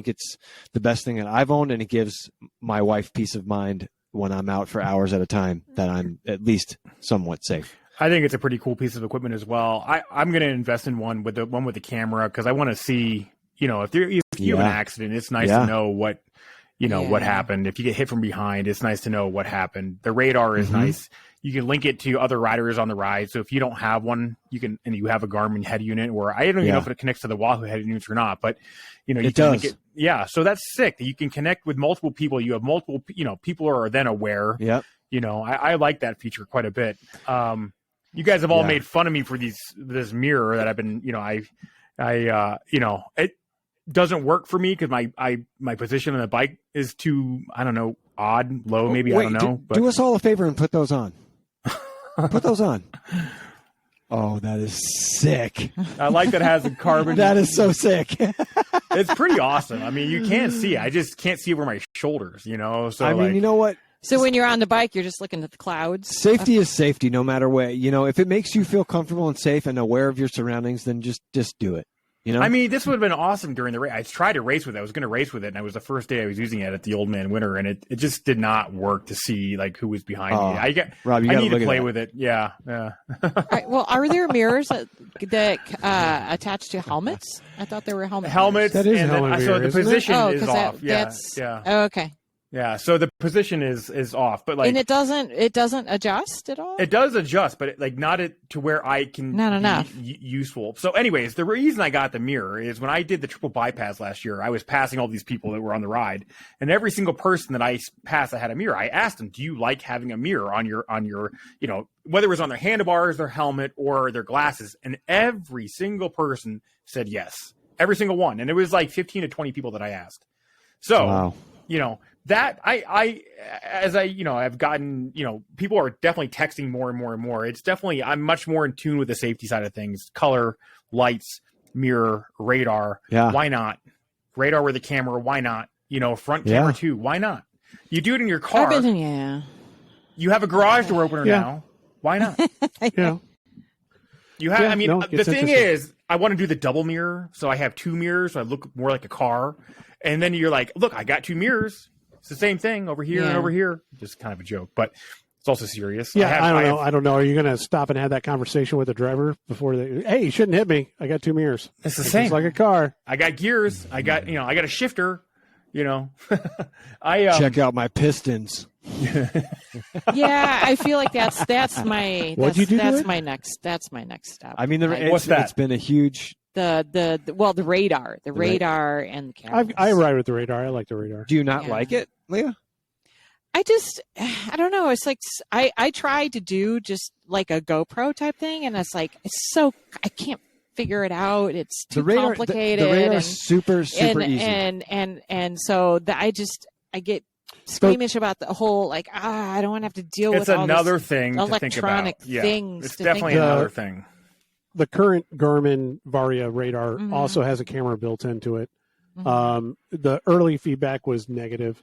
it's the best thing that I've owned, and it gives my wife peace of mind when I'm out for hours at a time that I'm at least somewhat safe. I think it's a pretty cool piece of equipment as well. I'm going to invest in one with the camera, because I want to see, if you have an accident, it's nice to know what happened. If you get hit from behind, it's nice to know what happened. The radar is nice. You can link it to other riders on the ride. So if you don't have one, you have a Garmin head unit, or I don't even know if it connects to the Wahoo head units or not, but you can link it. Yeah. So that's sick that you can connect with multiple people. You have multiple, people are then aware. Yep. I like that feature quite a bit. You guys have all made fun of me for this mirror that I've been, it doesn't work for me because my position on the bike is too, I don't know, odd, low, maybe. I don't know. But do us all a favor and put those on. Put those on. Oh, that is sick. I like that it has a carbon. That is so sick. It's pretty awesome. I mean, you can't see. I just can't see over my shoulders, So I mean, you know what? So when you're on the bike, you're just looking at the clouds. Safety is safety no matter what. If it makes you feel comfortable and safe and aware of your surroundings, then just do it. I mean, this would have been awesome during the race. I tried to race with it. I was going to race with it, and it was the first day I was using it at the Old Man Winter, and it just did not work to see who was behind me. Rob, I need to play with it. Yeah. All right, well, are there mirrors that attach to helmets? I thought there were helmets. That is a helmet mirror, so the position is off. Oh, okay. Yeah, so the position is off, but and it doesn't adjust at all. It does adjust, but not to where I can not enough useful. So, anyways, the reason I got the mirror is when I did the triple bypass last year, I was passing all these people that were on the ride, and every single person that I passed that had a mirror, I asked them, "Do you like having a mirror on your whether it was on their handlebars, their helmet, or their glasses?" And every single person said yes, every single one, and it was 15 to 20 people that I asked. So, wow. That I've gotten, people are definitely texting more and more and more. It's definitely, I'm much more in tune with the safety side of things. Color, lights, mirror, radar. Yeah. Why not? Radar with a camera. Why not? Front camera too. Why not? You do it in your car. You have a garage door opener now. Why not? Yeah. You have, the thing is, I want to do the double mirror. So I have two mirrors. So I look more like a car. And then you're like, look, I got two mirrors. It's the same thing over here and over here. Just kind of a joke, but it's also serious. Yeah, I don't know. Are you going to stop and have that conversation with the driver before hey, you shouldn't hit me. I got two mirrors. It's the same. It's like a car. I got gears. I got, I got a shifter, check out my pistons. Yeah, I feel like that's my next step. I mean, it's been a huge the radar and the camera. I ride with the radar. I like the radar. Do you not like it, Leah? I don't know. It's like I tried to do just like a GoPro type thing, and it's like I can't figure it out. It's too complicated. The radar is super easy. And so I get squeamish about the whole like I don't want to have to deal with all another this thing electronic to think about. things. It's definitely another thing. The current Garmin Varia radar also has a camera built into it. The early feedback was negative,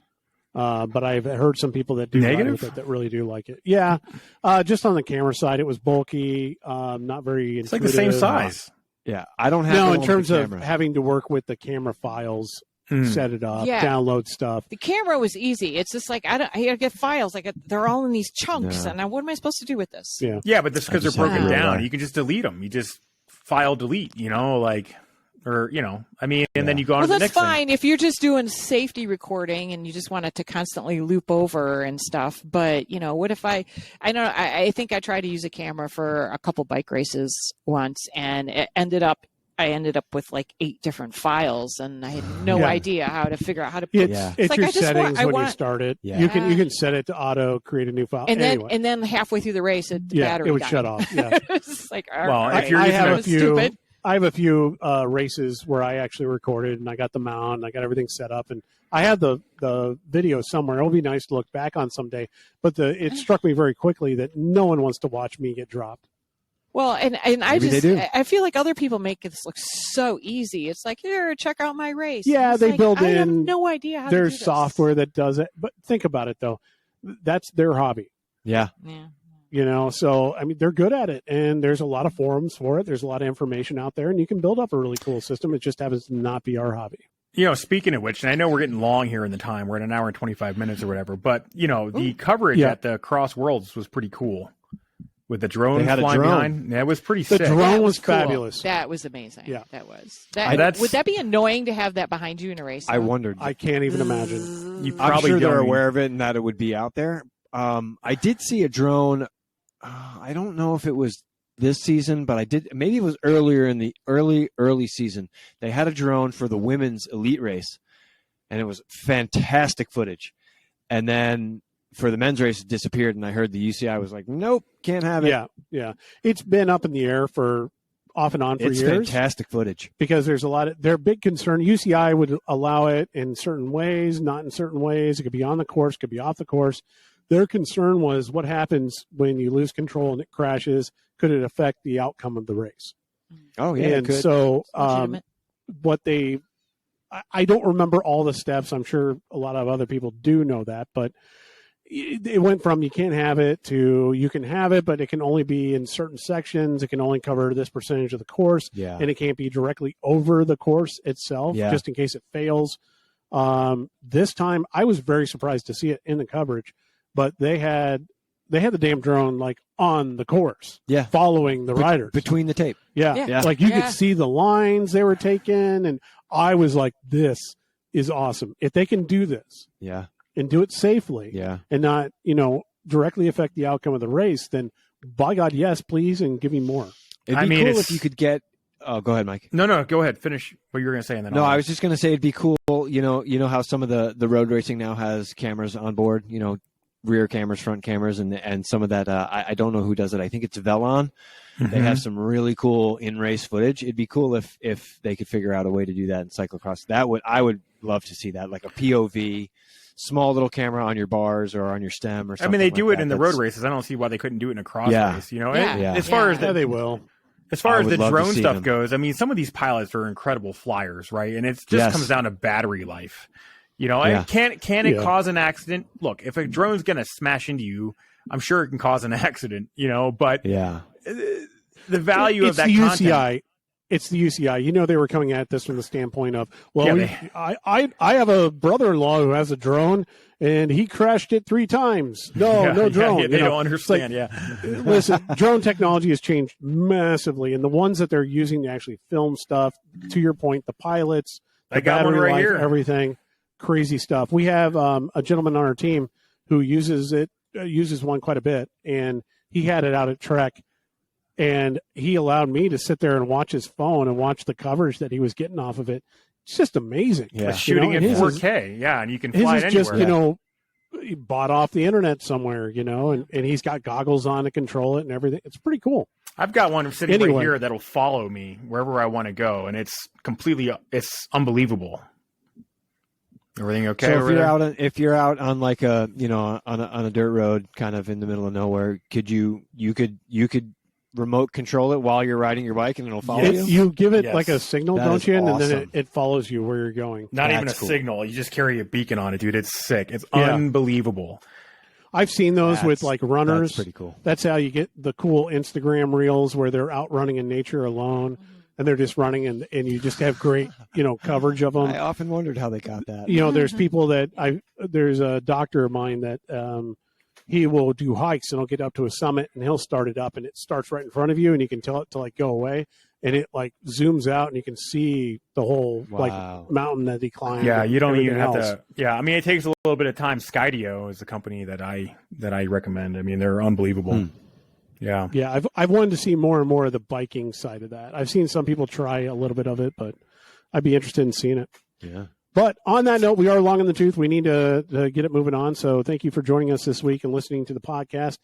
but I've heard some people that do negative that really do like it. Yeah, just on the camera side, it was bulky, not very. It's like the same size. Yeah, I don't have. No, in terms of having to work with the camera files, set it up, download stuff. The camera was easy. It's just like I gotta get files. They're all in these chunks, and what am I supposed to do with this? Yeah, but that's because they're broken down. You can just delete them. You just file delete. And then you go on to the next thing. That's fine if you're just doing safety recording and you just want it to constantly loop over and stuff. But, what if I think I tried to use a camera for a couple bike races once, and I ended up with like 8 different files, and I had no idea how to figure out how to put it's your settings when you start it. Yeah. You can set it to auto create a new file. And then halfway through the race the battery it would died. shut off. Yeah. It's like, if you're I have a few races where I actually recorded, and I got the mount, and I got everything set up, and I have the video somewhere. It'll be nice to look back on someday. But it struck me very quickly that no one wants to watch me get dropped. Well, and I feel like other people make this look so easy. It's like, here, check out my race. Yeah, they build in. I have no idea how to do this. There's software that does it, but think about it though. That's their hobby. Yeah. So I mean, they're good at it, and there's a lot of forums for it. There's a lot of information out there, and you can build up a really cool system. It just happens to not be our hobby. Speaking of which, and I know we're getting long here in the time. We're at 1 hour and 25 minutes or whatever, but the coverage at the Cross Worlds was pretty cool. With the drone flying behind, that was pretty sick. The drone was fabulous. That was amazing. Yeah, that was. Would that be annoying to have that behind you in a race? I wondered. I can't even imagine. I'm sure they're aware of it and that it would be out there. I did see a drone. I don't know if it was this season, but maybe it was earlier in the early season. They had a drone for the women's elite race, and it was fantastic footage. And then for the men's race, it disappeared, and I heard the UCI was like, nope, can't have it. Yeah. It's been up in the air for off and on for years. It's fantastic footage. Because there's their big concern. UCI would allow it in certain ways, not in certain ways. It could be on the course, could be off the course. Their concern was what happens when you lose control and it crashes. Could it affect the outcome of the race? Oh, yeah. And so I don't remember all the steps. I'm sure a lot of other people do know that, but it went from you can't have it to you can have it, but it can only be in certain sections. It can only cover this percentage of the course, and it can't be directly over the course itself, just in case it fails. This time, I was very surprised to see it in the coverage, but they had the damn drone like on the course, following the riders between the tape. Like you could see the lines they were taking, and I was like, "This is awesome! If they can do this, and do it safely, and not directly affect the outcome of the race, then by God, yes, please, and give me more." It'd be cool if you could get. Oh, go ahead, Mike. No, go ahead. Finish what you were going to say. And then I was just going to say it'd be cool. You know how some of the road racing now has cameras on board. Rear cameras, front cameras, and some of that. I don't know who does it. I think it's Velon. Mm-hmm. They have some really cool in-race footage. It'd be cool if they could figure out a way to do that in cyclocross. I would love to see that, like a POV. Small little camera on your bars or on your stem or something. I mean, they do it in the road races. I don't see why they couldn't do it in a cross race. As far as they will. As far as the drone stuff goes, I mean, some of these pilots are incredible flyers, right? And it just comes down to battery life. Can it cause an accident? Look, if a drone's going to smash into you, I'm sure it can cause an accident. But the value of that content. It's the UCI. They were coming at this from the standpoint of, I have a brother-in-law who has a drone, and he crashed it 3 times. No drone. They don't understand. Listen, drone technology has changed massively, and the ones that they're using to actually film stuff, to your point, the pilots, the battery life, everything, crazy stuff. We have a gentleman on our team who uses one quite a bit, and he had it out at Trek. And he allowed me to sit there and watch his phone and watch the coverage that he was getting off of it. It's just amazing. Yeah. Shooting in 4K. And you can fly it anywhere. He bought off the internet somewhere, and he's got goggles on to control it and everything. It's pretty cool. I've got one sitting right here that'll follow me wherever I want to go. And it's unbelievable. Everything okay? So if you're out on like a on a dirt road, kind of in the middle of nowhere, you could remote control it while you're riding your bike, and it'll follow you. You give it like a signal, That don't you? awesome. And then it follows you where you're going. Not even a cool. signal. You just carry a beacon on it, dude. It's sick. It's unbelievable. I've seen those with like runners. That's pretty cool. That's how you get the cool Instagram reels where they're out running in nature alone. And they're just running, and you just have great, coverage of them. I often wondered how they got that. There's people there's a doctor of mine that he will do hikes, and he'll get up to a summit, and he'll start it up, and it starts right in front of you, and you can tell it to like go away, and it like zooms out, and you can see the whole like mountain that he climbed. Yeah, you don't even have to. Yeah, I mean, it takes a little bit of time. Skydio is the company that I recommend. I mean, they're unbelievable. Yeah. Yeah, I've wanted to see more and more of the biking side of that. I've seen some people try a little bit of it, but I'd be interested in seeing it. Yeah. But on that note, we are long in the tooth. We need to get it moving on. So thank you for joining us this week and listening to the podcast.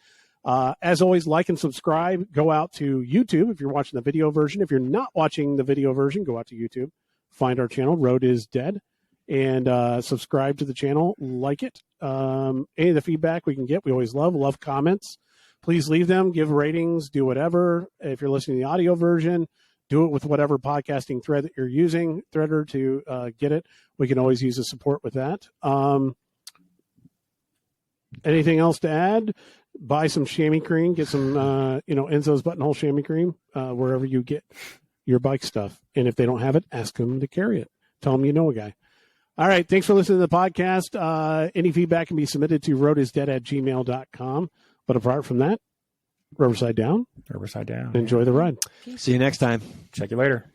As always, like and subscribe. Go out to YouTube if you're watching the video version. If you're not watching the video version, go out to YouTube. Find our channel, Road is Dead, and subscribe to the channel. Like it. Any of the feedback we can get, we always love comments. Please leave them, give ratings, do whatever. If you're listening to the audio version, do it with whatever podcasting thread that you're using, Threader, to get it. We can always use the support with that. Anything else to add? Buy some chamois cream. Get some, Enzo's buttonhole chamois cream wherever you get your bike stuff. And if they don't have it, ask them to carry it. Tell them you know a guy. All right. Thanks for listening to the podcast. Any feedback can be submitted to roadisdead@gmail.com. But apart from that, Riverside down. Riverside down. Enjoy the ride. See you next time. Check you later.